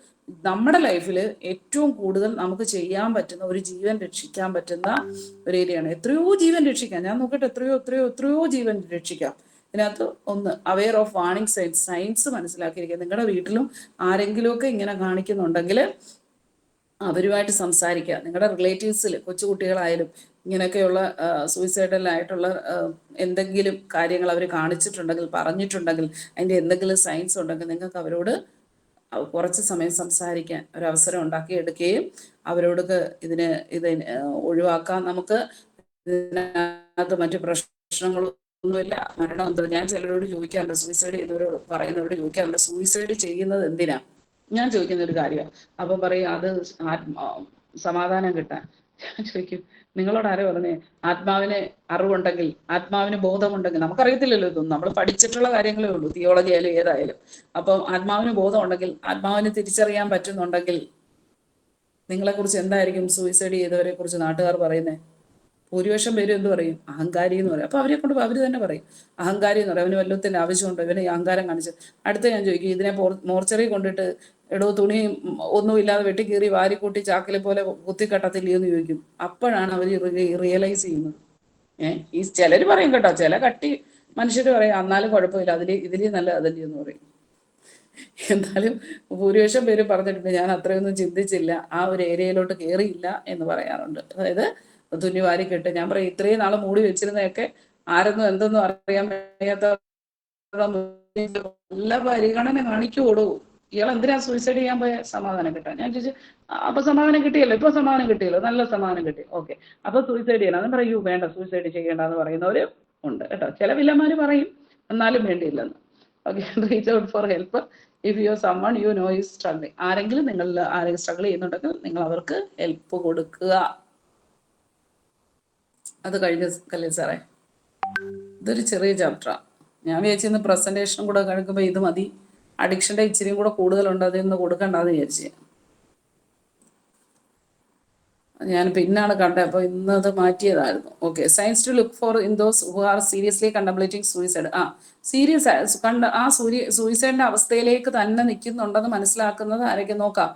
നമ്മുടെ ലൈഫിൽ ഏറ്റവും കൂടുതൽ നമുക്ക് ചെയ്യാൻ പറ്റുന്ന, ഒരു ജീവൻ രക്ഷിക്കാൻ പറ്റുന്ന ഒരു ഏരിയയാണ്. എത്രയോ ജീവൻ രക്ഷിക്കാം, ഞാൻ നോക്കട്ടെ, എത്രയോ ജീവൻ രക്ഷിക്കാം. ഇതിനകത്ത് ഒന്ന്, അവെയർ ഓഫ് വാർണിംഗ് സൈൻസ് മനസ്സിലാക്കിയിരിക്കുക. നിങ്ങളുടെ വീട്ടിലും ആരെങ്കിലുമൊക്കെ ഇങ്ങനെ കാണിക്കുന്നുണ്ടെങ്കിൽ അവരുമായിട്ട് സംസാരിക്കുക. നിങ്ങളുടെ റിലേറ്റീവ്സിൽ കൊച്ചുകുട്ടികളായാലും ഇങ്ങനെയൊക്കെയുള്ള സൂയിസൈഡലായിട്ടുള്ള എന്തെങ്കിലും കാര്യങ്ങൾ അവർ കാണിച്ചിട്ടുണ്ടെങ്കിൽ, പറഞ്ഞിട്ടുണ്ടെങ്കിൽ, അതിൻ്റെ എന്തെങ്കിലും സൈൻസ് ഉണ്ടെങ്കിൽ നിങ്ങൾക്ക് അവരോട് കുറച്ച് സമയം സംസാരിക്കാൻ ഒരവസരം ഉണ്ടാക്കിയെടുക്കുകയും അവരോടൊക്കെ ഇത് ഒഴിവാക്കാം. നമുക്ക് ഇതിനകത്ത് മറ്റു പ്രശ്നങ്ങളൊന്നുമില്ല, മരണം എന്തോ. ഞാൻ ചിലരോട് ചോദിക്കാറുണ്ട്, സൂയിസൈഡ് ചെയ്തവരോട് പറയുന്നവരോട് ചോദിക്കാറുണ്ട്, സൂയിസൈഡ് ചെയ്യുന്നത് എന്തിനാ? ഞാൻ ചോദിക്കുന്ന ഒരു കാര്യമാണ്. അപ്പം പറയും അത് സമാധാനം കിട്ടാൻ. ഞാൻ ചോദിക്കും, നിങ്ങളോട് ആരോ പറഞ്ഞേ ആത്മാവിന് അറിവുണ്ടെങ്കിൽ, ആത്മാവിന് ബോധമുണ്ടെങ്കിൽ, നമുക്കറിയത്തില്ലല്ലോ ഇതൊന്നും, നമ്മൾ പഠിച്ചിട്ടുള്ള കാര്യങ്ങളേ ഉള്ളൂ, തിയോളജി ആയാലും ഏതായാലും. അപ്പം ആത്മാവിന് ബോധം ഉണ്ടെങ്കിൽ, ആത്മാവിന് തിരിച്ചറിയാൻ പറ്റുന്നുണ്ടെങ്കിൽ നിങ്ങളെക്കുറിച്ച് എന്തായിരിക്കും സൂയിസൈഡ് ചെയ്തവരെ കുറിച്ച് നാട്ടുകാർ പറയുന്നത്? ഭൂരിപക്ഷം പേരും എന്ത് പറയും? അഹങ്കാരി എന്ന് പറയും. അപ്പോൾ അവരെ കൊണ്ട് അവർ തന്നെ പറയും അഹങ്കാരി എന്ന് പറയും. അവന് വല്ലത്തിൻ്റെ ആവശ്യമുണ്ടോ, ഇവനെ അഹങ്കാരം കാണിച്ച്. അടുത്ത ഞാൻ ചോദിക്കും, ഇതിനെ മോർച്ചറി കൊണ്ടിട്ട് എടോ തുണി ഒന്നുമില്ലാതെ വെട്ടിക്കീറി വാരിക്കൂട്ടി ചാക്കിലെ പോലെ കുത്തിക്കട്ടത്തില്ലയോ എന്ന് ചോദിക്കും. അപ്പോഴാണ് അവർ റിയലൈസ് ചെയ്യുന്നത്. ഈ ചിലർ പറയും കേട്ടോ, ചില കട്ടി മനുഷ്യർ പറയും എന്നാലും കുഴപ്പമില്ല, ഇതിലേ നല്ല അതല്ലേ എന്ന് പറയും. എന്നാലും ഭൂരിപക്ഷം പേര് പറഞ്ഞിട്ടുണ്ട് ഞാൻ അത്രയൊന്നും ചിന്തിച്ചില്ല, ആ ഒരു ഏരിയയിലോട്ട് കയറിയില്ല എന്ന് പറയാറുണ്ട്. അതായത് തുന്നി വാരി കെട്ട്, ഞാൻ പറയും ഇത്രയും നാൾ മൂടി വെച്ചിരുന്നതൊക്കെ ആരെന്നും എന്തെന്നും അറിയാൻ വയ്യാത്ത നല്ല പരിഗണന കാണിക്കൂടൂ. ഇയാൾ എന്തിനാ സൂയിസൈഡ് ചെയ്യാൻ പോയ? സമാധാനം കിട്ടാൻ. ഞാൻ ചോദിച്ചു, അപ്പൊ സമാധാനം കിട്ടിയല്ലോ, ഇപ്പൊ സമാധാനം കിട്ടിയല്ലോ, നല്ല സമാധാനം കിട്ടി, ഓക്കെ, അപ്പൊ സൂയിസൈഡ് ചെയ്യണം. അതും പറയൂ വേണ്ട, സൂയിസൈഡ് ചെയ്യേണ്ടെന്ന് പറയുന്നവര് ഉണ്ട് കേട്ടോ. ചില വില്ലന്മാര് പറയും എന്നാലും വേണ്ടിയില്ലെന്ന്. Okay, reach out for help if you summon you know is struggling. ആരെങ്കിലും നിങ്ങളിൽ ആരെങ്കിലും സ്ട്രഗിൾ ചെയ്യുന്നുണ്ടെങ്കിൽ നിങ്ങൾ അവർക്ക് ഹെൽപ്പ് കൊടുക്കുക. അത് കഴിഞ്ഞ കല്ലേ സാറേ, ഇതൊരു ചെറിയ ചാപ്റ്ററാണ്. ഞാൻ വിചാരിച്ചിരുന്ന പ്രസന്റേഷനും കൂടെ കഴിക്കുമ്പോൾ ഇത് മതി, അഡിക്ഷൻ്റെ ഇച്ചിരിയും കൂടെ കൂടുതലുണ്ട്, അതൊന്ന് കൊടുക്കണ്ടെന്ന് വിചാരിച്ചു. ഞാൻ പിന്നാണ് കണ്ടത്, അപ്പോൾ ഇന്നത് മാറ്റിയതായിരുന്നു. Okay, signs to look for in those who are seriously contemplating suicide. Serious സൂയിസൈഡിന്റെ അവസ്ഥയിലേക്ക് തന്നെ നിൽക്കുന്നുണ്ടെന്ന് മനസ്സിലാക്കുന്നത് ആരൊക്കെ നോക്കാം.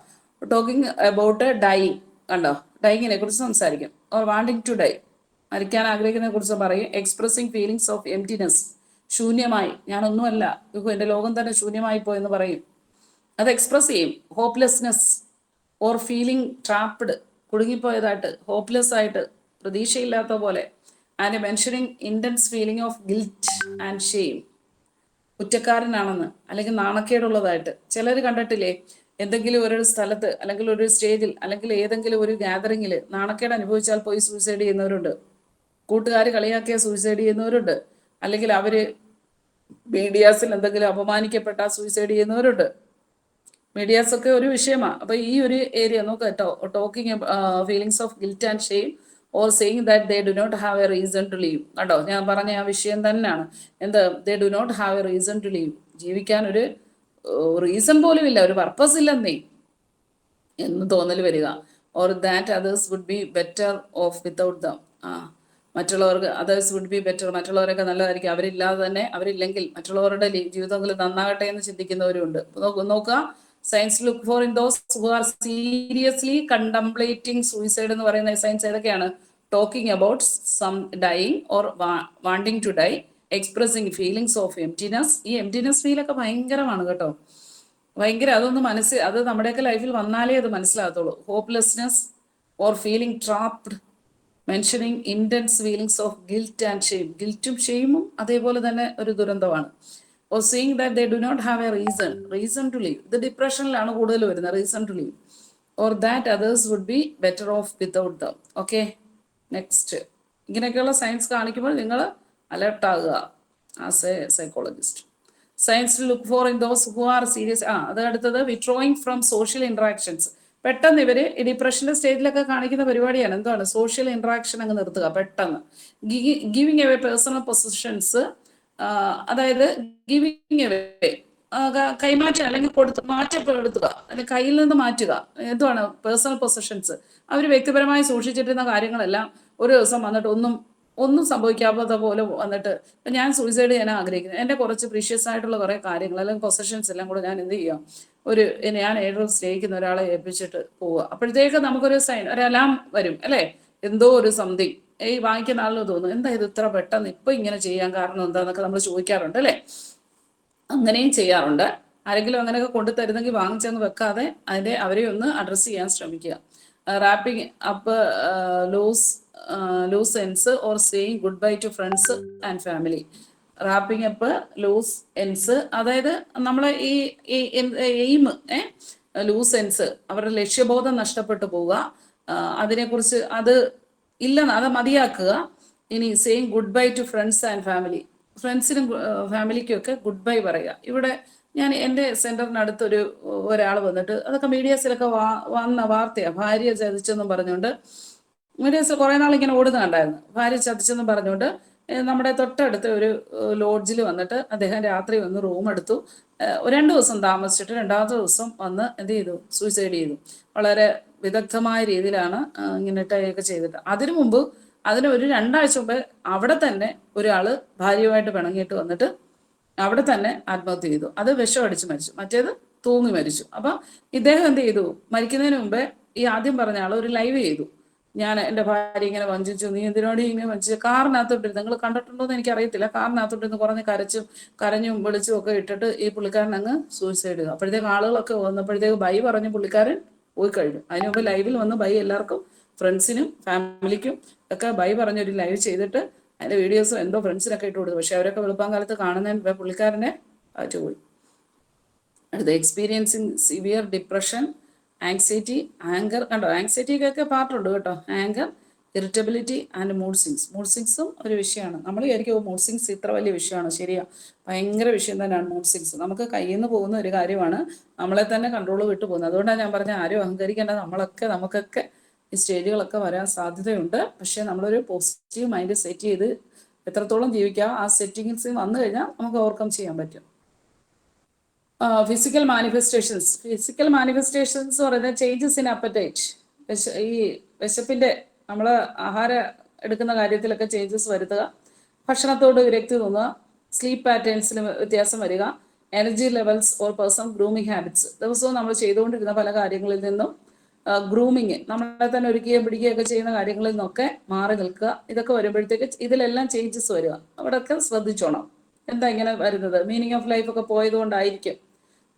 ടോക്കിംഗ് അബൌട്ട് ഡൈയിങ്, കണ്ടോ, ഡൈയിങ്ങിനെ കുറിച്ച് സംസാരിക്കും. ഓർ വാണ്ടിങ് ടു ഡൈ, മരിക്കാൻ ആഗ്രഹിക്കുന്നതിനെ കുറിച്ച് പറയും. എക്സ്പ്രസിങ് ഫീലിങ്സ് ഓഫ് എംപ്റ്റിനെസ്, ശൂന്യമായി, ഞാനൊന്നുമല്ല, എൻ്റെ ലോകം തന്നെ ശൂന്യമായി പോയെന്ന് പറയും, അത് എക്സ്പ്രസ് ചെയ്യും. ഹോപ്പ്ലെസ്നെസ് ഓർ ഫീലിംഗ് ട്രാപ്ഡ്, കുടുങ്ങിപ്പോയതായിട്ട്, ഹോപ്പ്ലെസ് ആയിട്ട്, പ്രതീക്ഷയില്ലാത്ത പോലെ. And mentioning intense feeling of guilt and shame, കുറ്റക്കാരനാണെന്ന് അല്ലെങ്കിൽ നാണക്കേടുള്ളതായിട്ട്. ചിലർ കണ്ടിട്ടില്ലേ, എന്തെങ്കിലും ഒരു സ്ഥലത്ത് അല്ലെങ്കിൽ ഒരു സ്റ്റേജിൽ അല്ലെങ്കിൽ ഏതെങ്കിലും ഒരു ഗ്യാതറിങ്ങിൽ നാണക്കേട് അനുഭവിച്ചാൽ പോയി സൂയിസൈഡ് ചെയ്യുന്നവരുണ്ട്. കൂട്ടുകാർ കളിയാക്കിയ സൂയിസൈഡ് ചെയ്യുന്നവരുണ്ട്. അല്ലെങ്കിൽ അവര് മീഡിയാസിൽ എന്തെങ്കിലും അപമാനിക്കപ്പെട്ടാൽ സൂയിസൈഡ് ചെയ്യുന്നവരുണ്ട്. മീഡിയാസ് ഒക്കെ ഒരു വിഷയമാണ്. അപ്പൊ ഈ ഒരു ഏരിയ നോക്കാം, talking feelings of guilt and shame or saying that they do not have a reason to live. കണ്ടോ, ഞാൻ പറഞ്ഞ ആ വിഷയം തന്നെയാണ്. എന്ത്, they do not have a reason to live, ജീവിക്കാൻ ഒരു റീസൺ പോലും ഇല്ല, ഒരു പർപ്പസ് ഇല്ലെന്നേ എന്ന് തോന്നൽ വരിക. Or that others would be better off without them. മറ്റുള്ളവർക്ക് അതേഴ്സ് വുഡ് ബി ബെറ്റർ, മറ്റുള്ളവരൊക്കെ നല്ലതായിരിക്കും അവരില്ലാതെ തന്നെ, അവരില്ലെങ്കിൽ മറ്റുള്ളവരുടെ ജീവിതങ്ങൾ നന്നാകട്ടെ എന്ന് ചിന്തിക്കുന്നവരുണ്ട്. നോക്കുക, signs look for in those who are seriously contemplating suicide എന്ന് പറയുന്ന സയൻസ് ഏതൊക്കെയാണ്? Talking about some dying or wanting to die, expressing feelings of emptiness. ഈ എംപ്റ്റിനെസ് ഫീലൊക്കെ ഭയങ്കരമാണ് കേട്ടോ, ഭയങ്കര. അതൊന്ന് അത് നമ്മുടെയൊക്കെ ലൈഫിൽ വന്നാലേ അത് മനസ്സിലാകത്തുള്ളൂ. Hopelessness or feeling trapped, mentioning intense feelings of guilt and shame, ഗിൽറ്റും ഷെയിമും അതേപോലെ തന്നെ ഒരു ദുരന്തമാണ്. Or seeing that they do not have a reason to leave, ഇത് ഡിപ്രഷനിലാണ് കൂടുതൽ വരുന്നത്, reason to leave. Or that others would be better off without them. Okay, next. ഇങ്ങനെയൊക്കെയുള്ള സയൻസ് കാണിക്കുമ്പോൾ നിങ്ങൾ അലർട്ടാകുക as a psychologist. Signs to look for in those who are serious. അത് അടുത്തത് വിത്ഡ്രോയിങ് ഫ്രം സോഷ്യൽ ഇന്ററാക്ഷൻസ്. പെട്ടെന്ന് ഇവര് ഈ ഡിപ്രഷന്റെ സ്റ്റേജിലൊക്കെ കാണിക്കുന്ന പരിപാടിയാണ്. എന്താണ്? സോഷ്യൽ ഇന്ററാക്ഷൻ അങ്ങ് നിർത്തുക പെട്ടെന്ന്. ഗിവിങ് എവേ പേഴ്സണൽ പൊസിഷൻസ്, അതായത് ഗിവിങ് എവേ, കൈമാറ്റം അല്ലെങ്കിൽ മാറ്റപ്പെടുത്തുക, അല്ലെങ്കിൽ കയ്യിൽ നിന്ന് മാറ്റുക. എന്തുവാണ് പേഴ്സണൽ പൊസിഷൻസ്? അവർ വ്യക്തിപരമായി സൂക്ഷിച്ചിട്ടിരുന്ന കാര്യങ്ങളെല്ലാം ഒരു ദിവസം വന്നിട്ട് ഒന്നും സംഭവിക്കാത്ത പോലെ വന്നിട്ട്, ഞാൻ സൂയിസൈഡ് ചെയ്യാൻ ആഗ്രഹിക്കുന്നത്, എൻ്റെ കുറച്ച് പ്രീഷ്യസ് ആയിട്ടുള്ള കുറേ കാര്യങ്ങൾ അല്ലെങ്കിൽ പൊസിഷൻസ് എല്ലാം കൂടെ ഞാൻ എന്ത് ചെയ്യാം, ഞാൻ ഏറ്റവും സ്നേഹിക്കുന്ന ഒരാളെ ഏൽപ്പിച്ചിട്ട് പോവുക. അപ്പോഴത്തേക്ക് നമുക്കൊരു ഒരു അലാം വരും അല്ലേ, എന്തോ ഒരു സംതിങ്. ഈ വാങ്ങിക്കുന്ന ആളിന് തോന്നും, എന്താ ഇത് ഇത്ര പെട്ടെന്ന് ഇപ്പം ഇങ്ങനെ ചെയ്യാൻ കാരണം എന്താന്നൊക്കെ നമ്മൾ ചോദിക്കാറുണ്ട് അല്ലേ. അങ്ങനെയും ചെയ്യാറുണ്ട്. ആരെങ്കിലും അങ്ങനെയൊക്കെ കൊണ്ടുതരുന്നെങ്കിൽ വാങ്ങിച്ചെന്ന് വെക്കാതെ അവരെ ഒന്ന് അഡ്രസ്സ് ചെയ്യാൻ ശ്രമിക്കുക. Wrapping up loose ends or saying goodbye to friends and family. Wrapping up loose ends, അതായത് നമ്മളെ ഈ എയിം ലൂസ് എൻസ്, അവരുടെ ലക്ഷ്യബോധം നഷ്ടപ്പെട്ടു പോവുക, അതിനെക്കുറിച്ച് അത് ഇല്ലെന്ന് അത് മതിയാക്കുക. ഇനി saying goodbye to friends and family, ഫ്രണ്ട്സിനും ഫാമിലിക്കും ഒക്കെ ഗുഡ് ബൈ പറയുക. ഇവിടെ ഞാൻ എൻ്റെ സെൻറ്ററിനടുത്തൊരു ഒരാൾ വന്നിട്ട്, അതൊക്കെ മീഡിയാസിലൊക്കെ വന്ന വാർത്തയാണ്, ഭാര്യ ചതിച്ചെന്നും പറഞ്ഞുകൊണ്ട് മീഡിയാസിൽ കുറേ നാൾ ഇങ്ങനെ ഓടുന്ന കണ്ടായിരുന്നു. ഭാര്യ ചതിച്ചെന്നും പറഞ്ഞുകൊണ്ട് നമ്മുടെ തൊട്ടടുത്ത് ഒരു ലോഡ്ജിൽ വന്നിട്ട് അദ്ദേഹം രാത്രി വന്ന് റൂം എടുത്തു. 2 ദിവസം താമസിച്ചിട്ട് 2ാമത്തെ ദിവസം വന്ന് എന്ത് ചെയ്തു, സൂയിസൈഡ് ചെയ്തു. വളരെ വിദഗ്ധമായ രീതിയിലാണ് ഇങ്ങനെയൊക്കെ ചെയ്തിട്ട്. അതിന് ഒരു 2 ആഴ്ച മുമ്പ് അവിടെ തന്നെ ഒരാൾ ഭാര്യയുമായിട്ട് പിണങ്ങിയിട്ട് വന്നിട്ട് അവിടെ തന്നെ ആത്മഹത്യ ചെയ്തു. അത് വിഷം അടിച്ച് മരിച്ചു, മറ്റേത് തൂങ്ങി മരിച്ചു. അപ്പം ഇദ്ദേഹം എന്ത് ചെയ്തു, മരിക്കുന്നതിന് മുമ്പേ ഈ ആദ്യം പറഞ്ഞ ആൾ ഒരു ലൈവ് ചെയ്തു, ഞാൻ എൻ്റെ ഭാര്യ ഇങ്ങനെ വഞ്ചിച്ചു, നീ എന്തിനോട് ഇങ്ങനെ വഞ്ചിച്ചു. കാറിനകത്തോട്ടിരുന്ന്, നിങ്ങൾ കണ്ടിട്ടുണ്ടോ എന്ന് എനിക്കറിയത്തില്ല, കാറിനകത്തോട്ടിരുന്ന് കുറഞ്ഞ് കരഞ്ഞും വിളിച്ചും ഒക്കെ ഇട്ടിട്ട് ഈ പുള്ളിക്കാരൻ അങ്ങ് സൂയിസൈഡ് ചെയ്തു. അപ്പോഴത്തേക്ക് ആളുകളൊക്കെ വന്നപ്പോഴത്തേക്ക് ബൈ പറഞ്ഞ് പുള്ളിക്കാരൻ പോയി കഴിഞ്ഞു. അതിന് മുമ്പ് ലൈവിൽ വന്ന് ബൈ എല്ലാവർക്കും, ഫ്രണ്ട്സിനും ഫാമിലിക്കും ഒക്കെ ബൈ പറഞ്ഞൊരു ലൈവ് ചെയ്തിട്ട് അതിൻ്റെ വീഡിയോസും എന്തോ ഫ്രണ്ട്സിനൊക്കെ ഇട്ട് കൊടുത്തു. പക്ഷെ അവരൊക്കെ വെളുപ്പാൻ കാലത്ത് കാണുന്നതിന് പുള്ളിക്കാരനെ കാറ്റുപോയി. അടുത്ത experiencing severe depression, anxiety, anger. കണ്ടോ, ആങ്സൈറ്റിക്കൊക്കെ പാർട്ടുണ്ട് കേട്ടോ. Anger, irritability and mood swings. Mood സിങ്സും ഒരു വിഷയമാണ്. നമ്മൾ വിചാരിക്കും മൂഡ് സിങ്സ് ഇത്ര വലിയ വിഷയമാണ്. ശരിയാ, ഭയങ്കര വിഷയം തന്നെയാണ് മൂഡ് സിങ്സ്. നമുക്ക് കയ്യിൽ നിന്ന് പോകുന്ന ഒരു കാര്യമാണ്, നമ്മളെ തന്നെ കൺട്രോൾ വിട്ടു പോകുന്നത്. അതുകൊണ്ടാണ് ഞാൻ പറഞ്ഞ ആരും അഹങ്കരിക്കേണ്ട. നമുക്കൊക്കെ ഈ സ്റ്റേജുകളൊക്കെ വരാൻ സാധ്യതയുണ്ട്. പക്ഷേ നമ്മളൊരു പോസിറ്റീവ് മൈൻഡ് സെറ്റ് ചെയ്ത് എത്രത്തോളം ജീവിക്കാം, ആ സെറ്റിങ്സ് വന്നു കഴിഞ്ഞാൽ നമുക്ക് ഓവർകം ചെയ്യാൻ പറ്റും. Physical manifestations. ഫിസിക്കൽ മാനിഫെസ്റ്റേഷൻസ് പറയുന്നത് ചേഞ്ചസ് ഇൻ അപ്പറ്റൈറ്റ്. ഈ വിശപ്പിൻ്റെ, നമ്മൾ ആഹാരം എടുക്കുന്ന കാര്യത്തിലൊക്കെ ചേഞ്ചസ് വരുത്തുക, ഭക്ഷണത്തോട് വിരക്തി തോന്നുക, സ്ലീപ്പ് പാറ്റേൺസിൽ വ്യത്യാസം വരിക, energy levels or personal grooming habits. ദിവസവും നമ്മൾ ചെയ്തുകൊണ്ടിരുന്ന പല കാര്യങ്ങളിൽ നിന്നും ഗ്രൂമിങ്, നമ്മളെ തന്നെ ഒരുക്കുകയും പിടിക്കുകയൊക്കെ ചെയ്യുന്ന കാര്യങ്ങളിൽ നിന്നൊക്കെ മാറി നിൽക്കുക. ഇതൊക്കെ വരുമ്പോഴത്തേക്ക് ഇതിലെല്ലാം ചേഞ്ചസ് വരിക. അവിടെയൊക്കെ ശ്രദ്ധിച്ചോണം. എന്താ ഇങ്ങനെ വരുന്നത്? മീനിങ് ഓഫ് ലൈഫ് ഒക്കെ പോയതുകൊണ്ടായിരിക്കും,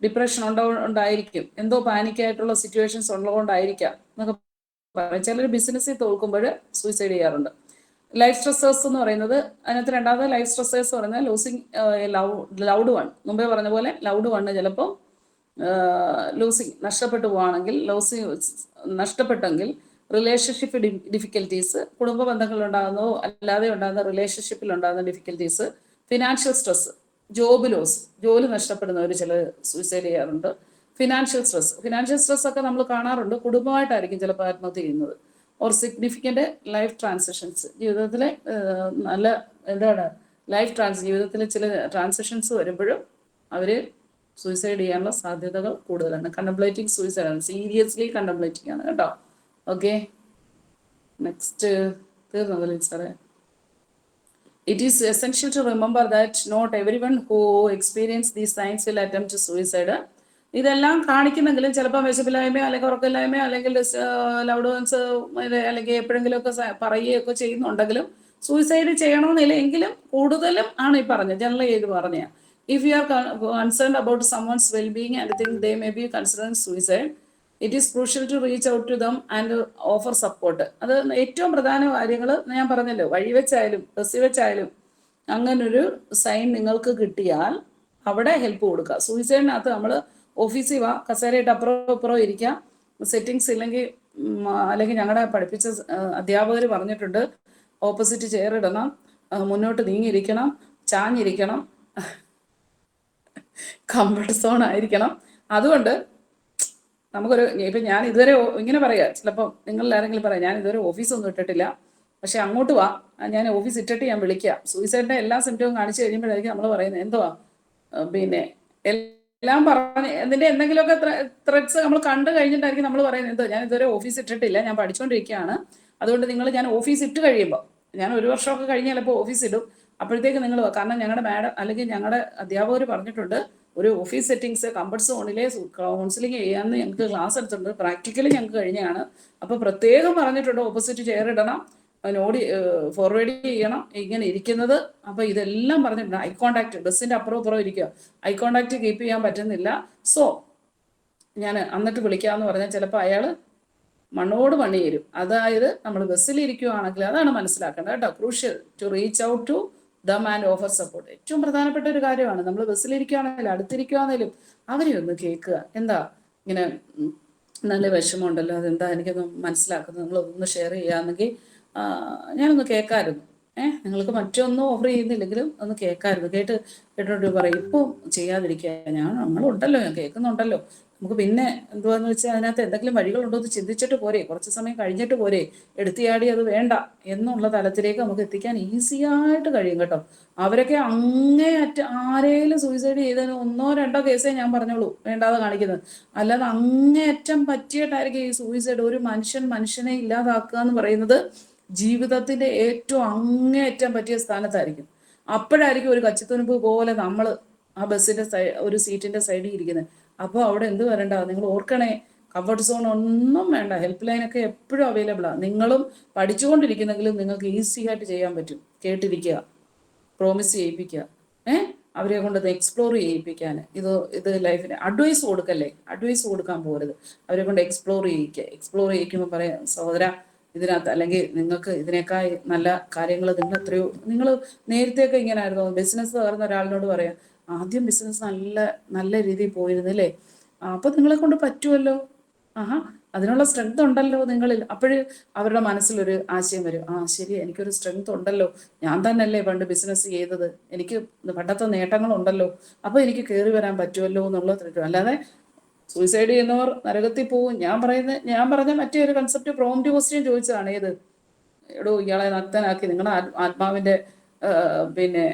ഡിപ്രഷൻ ഉണ്ടായിരിക്കും, എന്തോ പാനിക്കായിട്ടുള്ള സിറ്റുവേഷൻസ് ഉള്ളതുകൊണ്ടായിരിക്കാം എന്നൊക്കെ പറയും. ചിലർ ബിസിനസ്സിൽ തോൽക്കുമ്പോൾ സൂയിസൈഡ് ചെയ്യാറുണ്ട്. ലൈഫ് സ്ട്രെസ്സേഴ്സ് എന്ന് പറയുന്നത്, അതിനകത്ത് രണ്ടാമത്തെ ലൈഫ് സ്ട്രെസ്സേഴ്സ് പറയുന്നത് ലൂസിങ് ലൗഡ് വൺ. മുമ്പേ പറഞ്ഞ പോലെ ലൗഡ് വണ്ണ് ചിലപ്പോൾ ലൂസിങ് നഷ്ടപ്പെട്ടു പോവുകയാണെങ്കിൽ, നഷ്ടപ്പെട്ടെങ്കിൽ റിലേഷൻഷിപ്പ് ഡിഫിക്കൽറ്റീസ്, കുടുംബ ബന്ധങ്ങളിലുണ്ടാകുന്നതോ അല്ലാതെ ഉണ്ടാകുന്ന റിലേഷൻഷിപ്പിൽ ഉണ്ടാകുന്ന difficulties, financial stress, job loss, ജോലി നഷ്ടപ്പെടുന്നവർ ചില സൂയിസൈഡ് ചെയ്യാറുണ്ട്. ഫിനാൻഷ്യൽ സ്ട്രെസ് ഒക്കെ നമ്മൾ കാണാറുണ്ട്. കുടുംബമായിട്ടായിരിക്കും ചിലപ്പോൾ ആത്മഹത്യ ചെയ്യുന്നത്. ഓർ സിഗ്നിഫിക്കൻ്റ് ലൈഫ് ട്രാൻസിഷൻസ്, ജീവിതത്തിലെ നല്ല ജീവിതത്തിൽ ചില ട്രാൻസിഷൻസ് വരുമ്പോഴും അവർ സൂയിസൈഡ് ചെയ്യാനുള്ള സാധ്യതകൾ കൂടുതലാണ്. കണ്ടംപ്ലേറ്റിംഗ് സൂയിസൈഡാണ്, സീരിയസ്ലി കണ്ടംപ്ലേറ്റിംഗ് ആണ് കേട്ടോ. Okay, next. തീർന്നതല്ലേ സാറേ? It is essential to remember that not everyone who experience these signs will attempt suicide. ഇതെല്ലാം കാണിക്കുന്നെങ്കിലും ചിലപ്പോൾ വിശപ്പില്ലായ്മയോ അല്ലെങ്കിൽ ഉറക്കമില്ലായ്മയോ അല്ലെങ്കിൽ ലൗഡ് വൺസ് അല്ലെങ്കിൽ എപ്പോഴെങ്കിലുമൊക്കെ പറയുകയൊക്കെ ചെയ്യുന്നുണ്ടെങ്കിലും സൂയിസൈഡ് ചെയ്യണമെന്നില്ല. എങ്കിലും കൂടുതലും ആണ് ഈ പറഞ്ഞത്, ജനറൽ ചെയ്ത് പറഞ്ഞ. If you are concerned about someone's well-being and think they may be considering suicide, it is crucial to reach out to them and offer support. അത് ഏറ്റവും പ്രധാന കാര്യങ്ങൾ ഞാൻ പറഞ്ഞല്ലോ. വഴി വെച്ചായാലും ബസ്സിൽ വെച്ചായാലും അങ്ങനൊരു സൈൻ നിങ്ങൾക്ക് കിട്ടിയാൽ അവിടെ ഹെൽപ്പ് കൊടുക്കുക. സൂയിസൈഡിനകത്ത് നമ്മൾ ഓഫീസിൽ വാ, കസേരയിട്ട് അപ്പുറം ഇരിക്കുക, സെറ്റിങ്സ് ഇല്ലെങ്കിൽ അല്ലെങ്കിൽ ഞങ്ങളുടെ പഠിപ്പിച്ച അധ്യാപകർ പറഞ്ഞിട്ടുണ്ട്, ഓപ്പോസിറ്റ് ചെയർ ഇടണം, മുന്നോട്ട് നീങ്ങിയിരിക്കണം, ചാഞ്ഞിരിക്കണം, കംഫർട്ട് സോൺ ആയിരിക്കണം. അതുകൊണ്ട് നമുക്കൊരു, ഇപ്പം ഞാൻ ഇതുവരെ ഇങ്ങനെ പറയാം, ചിലപ്പോൾ നിങ്ങളിൽ ആരെങ്കിലും പറയാം ഞാൻ ഇതുവരെ ഓഫീസൊന്നും ഇട്ടിട്ടില്ല, പക്ഷെ അങ്ങോട്ട് വാ, ഞാൻ ഓഫീസ് ഇട്ടിട്ട് ഞാൻ വിളിക്കാം. സൂയിസൈഡിൻ്റെ എല്ലാ സിംറ്റവും കാണിച്ചു കഴിയുമ്പോഴായിരിക്കും നമ്മൾ പറയുന്നത് എന്തുവാ, പിന്നെ എല്ലാം പറഞ്ഞ് അതിൻ്റെ എന്തെങ്കിലുമൊക്കെ ത്രെഡ്സ് നമ്മൾ കണ്ടു കഴിഞ്ഞിട്ടായിരിക്കും നമ്മൾ പറയുന്നത് എന്തോ ഞാൻ ഇതുവരെ ഓഫീസ് ഇട്ടിട്ടില്ല, ഞാൻ പഠിച്ചുകൊണ്ടിരിക്കുകയാണ്, അതുകൊണ്ട് ഞാൻ ഓഫീസ് ഇട്ട് കഴിയുമ്പോൾ, ഞാൻ 1 വർഷമൊക്കെ കഴിഞ്ഞ് ചിലപ്പോൾ ഓഫീസ് ഇടും, അപ്പോഴത്തേക്ക് നിങ്ങൾ, കാരണം ഞങ്ങളുടെ മാഡം അല്ലെങ്കിൽ ഞങ്ങളുടെ അധ്യാപകർ പറഞ്ഞിട്ടുണ്ട്, ഒരു ഓഫീസ് സെറ്റിങ്സ് കംഫർട്ട് സോണിലെ കൗൺസിലിംഗ് ചെയ്യാമെന്ന് ഞങ്ങൾക്ക് ക്ലാസ് എടുത്തിട്ടുണ്ട്, പ്രാക്ടിക്കലി ഞങ്ങൾക്ക് കഴിഞ്ഞാണ്. അപ്പോൾ പ്രത്യേകം പറഞ്ഞിട്ടുണ്ട് ഓപ്പോസിറ്റ് ചെയർ ഇടണം, ഫോർവേഡ് ചെയ്യണം, ഇങ്ങനെ ഇരിക്കുന്നത്. അപ്പോൾ ഇതെല്ലാം പറഞ്ഞിട്ടുണ്ട്. ഐ കോണ്ടാക്ട്, ബസ്സിൻ്റെ അപ്പുറം ഇരിക്കുക, ഐ കോണ്ടാക്ട് കീപ്പ് ചെയ്യാൻ പറ്റുന്നില്ല, സോ ഞാൻ എന്നിട്ട് വിളിക്കാമെന്ന് പറഞ്ഞാൽ ചിലപ്പോൾ അയാൾ മണ്ണോട് മണ്ണി തരും. അതായത് നമ്മൾ ബസ്സിലിരിക്കുകയാണെങ്കിൽ അതാണ് മനസ്സിലാക്കേണ്ടത് കേട്ടോ. Crucial to reach out to them and offer support. ഏറ്റവും പ്രധാനപ്പെട്ട ഒരു കാര്യമാണ്. നമ്മൾ ബസ്സിലിരിക്കുകയാണെങ്കിലും അടുത്തിരിക്കുകയാണെങ്കിലും അവരെ ഒന്ന് കേൾക്കുക. എന്താ ഇങ്ങനെ നല്ല വിഷമമുണ്ടല്ലോ, അതെന്താ എനിക്കൊന്ന് മനസ്സിലാക്കുന്നത്, നിങ്ങളൊന്ന് ഷെയർ ചെയ്യാമെന്നെങ്കിൽ ഞാനൊന്ന് കേൾക്കാമായിരുന്നു. നിങ്ങൾക്ക് മറ്റൊന്നും ഓഫർ ചെയ്യുന്നില്ലെങ്കിലും ഒന്ന് കേൾക്കാമായിരുന്നു. കേട്ടിട്ട് പറയും ഇപ്പോൾ ചെയ്യാതിരിക്കുക, നമ്മളുണ്ടല്ലോ, ഞാൻ കേൾക്കുന്നുണ്ടല്ലോ, നമുക്ക് പിന്നെ എന്തുവാന്ന് വെച്ചാൽ അതിനകത്ത് എന്തെങ്കിലും വഴികളുണ്ടോ എന്ന് ചിന്തിച്ചിട്ട് പോരെ, കുറച്ച് സമയം കഴിഞ്ഞിട്ട് പോരെ, എടുത്തിയാടി അത് വേണ്ട എന്നുള്ള തലത്തിലേക്ക് നമുക്ക് എത്തിക്കാൻ ഈസിയായിട്ട് കഴിയും കേട്ടോ. അവരൊക്കെ അങ്ങേയറ്റം ആരെങ്കിലും സൂയിസൈഡ് ചെയ്തതിന് 1-2 കേസേ ഞാൻ പറഞ്ഞോളൂ വേണ്ടാതെ കാണിക്കുന്നത്, അല്ലാതെ അങ്ങേയറ്റം പറ്റിയിട്ടായിരിക്കും ഈ സൂയിസൈഡ്. ഒരു മനുഷ്യനെ ഇല്ലാതാക്കുക എന്ന് പറയുന്നത് ജീവിതത്തിൻ്റെ ഏറ്റവും അങ്ങേയറ്റം പറ്റിയ സ്ഥാനത്തായിരിക്കും. അപ്പോഴായിരിക്കും ഒരു കച്ചിത്തുനുമ്പ് പോലെ നമ്മൾ ആ ബസ്സിൻ്റെ ഒരു സീറ്റിൻ്റെ സൈഡിൽ ഇരിക്കുന്നത്. അപ്പോൾ അവിടെ എന്ത് വരണ്ട, നിങ്ങൾ ഓർക്കണേ, കംഫർട്ട് സോൺ ഒന്നും വേണ്ട, ഹെൽപ്പ് ലൈനൊക്കെ എപ്പോഴും അവൈലബിളാണ്. നിങ്ങളും പഠിച്ചുകൊണ്ടിരിക്കുന്നെങ്കിലും നിങ്ങൾക്ക് ഈസി ആയിട്ട് ചെയ്യാൻ പറ്റും. കേട്ടിരിക്കുക, പ്രോമിസ് ചെയ്യിപ്പിക്കുക, അവരെ കൊണ്ട് എക്സ്പ്ലോർ ചെയ്യിപ്പിക്കാൻ. ഇത് ലൈഫിന് അഡ്വൈസ് കൊടുക്കല്ലേ, അഡ്വൈസ് കൊടുക്കാൻ പോകരുത്, അവരെ കൊണ്ട് എക്സ്പ്ലോർ ചെയ്യിക്കുമ്പോൾ പറയാം സഹോദര ഇതിനകത്ത്, അല്ലെങ്കിൽ നിങ്ങൾക്ക് ഇതിനേക്കാൾ നല്ല കാര്യങ്ങൾ നിങ്ങൾ നേരത്തെയൊക്കെ ഇങ്ങനെ ആയിരുന്നു. ബിസിനസ് തകർന്ന ഒരാളിനോട് പറയാം, ആദ്യം ബിസിനസ് നല്ല നല്ല രീതിയിൽ പോയിരുന്നു അല്ലേ? അപ്പോൾ നിങ്ങളെ കൊണ്ട് പറ്റുമല്ലോ. ആഹാ, അതിനുള്ള സ്ട്രെങ്ത് ഉണ്ടല്ലോ നിങ്ങളിൽ. അപ്പോഴ് അവരുടെ മനസ്സിലൊരു ആശയം വരും, ആ ശരി, എനിക്കൊരു സ്ട്രെങ്ത് ഉണ്ടല്ലോ, ഞാൻ തന്നെയല്ലേ പണ്ട് ബിസിനസ് ചെയ്തത്, എനിക്ക് പണ്ടത്തെ നേട്ടങ്ങളുണ്ടല്ലോ, അപ്പോൾ എനിക്ക് കയറി വരാൻ പറ്റുമല്ലോ എന്നുള്ളത് കിട്ടും. അല്ലാതെ സൂയിസൈഡ് ചെയ്യുന്നവർ നരകത്തിൽ പോകും. ഞാൻ പറഞ്ഞ മറ്റേ ഒരു കൺസെപ്റ്റ് പ്രോംപ്റ്റ് ക്വസ്റ്റ്യൻ ചോദിച്ചതാണ്. ഏത് എടോ ഇയാളെ നഗ്നനാക്കി നിങ്ങളുടെ ആത്മാവിൻ്റെ പിന്നെ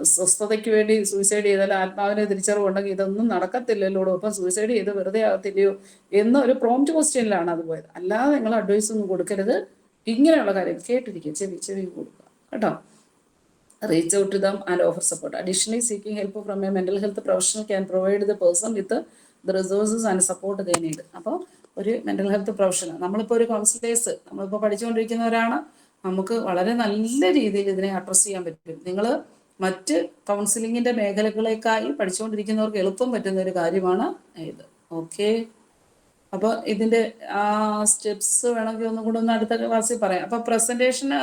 സ്വസ്ഥതയ്ക്ക് വേണ്ടി സൂയിസൈഡ് ചെയ്താൽ ആത്മാവിന് തിരിച്ചറിവുണ്ടെങ്കിൽ ഇതൊന്നും നടക്കത്തില്ലല്ലോടോ, അപ്പം സൂയിസൈഡ് ചെയ്ത് വെറുതെ ആകത്തില്ലയോ എന്നൊരു പ്രോംപ്റ്റ് ക്വസ്റ്റ്യനിലാണ് അത് പോയത്. അല്ലാതെ നിങ്ങൾ അഡ്വൈസ് ഒന്നും കൊടുക്കരുത്. ഇങ്ങനെയുള്ള കാര്യം കേട്ടിരിക്കുക, ചെവി കൊടുക്കുക കേട്ടോ. Reach out to them and offer support. Additionally seeking help from a mental health professional can provide the person with the resources and support they need. അപ്പോൾ ഒരു മെൻ്റൽ ഹെൽത്ത് പ്രൊഫഷണൽ, നമ്മളിപ്പോൾ ഒരു കൗൺസിലേഴ്സ്, നമ്മളിപ്പോൾ പഠിച്ചുകൊണ്ടിരിക്കുന്നവരാണ്, നമുക്ക് വളരെ നല്ല രീതിയിൽ ഇതിനെ അഡ്രസ്സ് ചെയ്യാൻ പറ്റും. നിങ്ങൾ മറ്റ് കൗൺസിലിങ്ങിൻ്റെ മേഖലകളേക്കായി പഠിച്ചുകൊണ്ടിരിക്കുന്നവർക്ക് എളുപ്പം പറ്റുന്ന ഒരു കാര്യമാണ് ഇത്. ഓക്കെ, അപ്പോൾ ഇതിൻ്റെ സ്റ്റെപ്സ് വേണമെങ്കിൽ ഒന്നും കൂടെ ഒന്ന് അടുത്ത ക്ലാസ്സിൽ പറയാം. അപ്പോൾ പ്രസൻറ്റേഷന്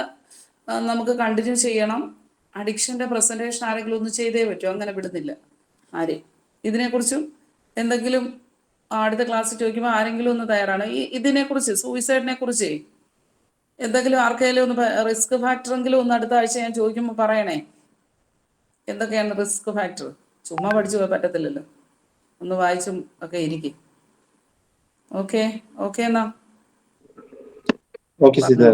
നമുക്ക് കണ്ടിന്യൂ ചെയ്യണം. അഡിക്ഷൻ്റെ പ്രസൻറ്റേഷൻ ആരെങ്കിലും ഒന്ന് ചെയ്തേ പറ്റുമോ? അങ്ങനെ വിടുന്നില്ല ആരെയും. ഇതിനെക്കുറിച്ചും എന്തെങ്കിലും അടുത്ത ക്ലാസ്സിൽ ചോദിക്കുമ്പോൾ ആരെങ്കിലും ഒന്ന് തയ്യാറാണ് ഇതിനെക്കുറിച്ച്, സൂയിസൈഡിനെ കുറിച്ച് എന്തെങ്കിലും ആർക്കെങ്കിലും ഒന്ന് റിസ്ക് ഫാക്ടറെങ്കിലും ഒന്ന് അടുത്ത ആഴ്ച ഞാൻ ചോദിക്കുമ്പോൾ പറയണേ. എന്തൊക്കെയാണ് റിസ്ക് ഫാക്ടർ? ചുമ്മാ പഠിച്ചു പോകാൻ പറ്റത്തില്ലല്ലോ, ഒന്ന് വായിച്ചും ഒക്കെ ഇരിക്കും. ഓക്കെ എന്നാ ഓക്കെ സീതാ.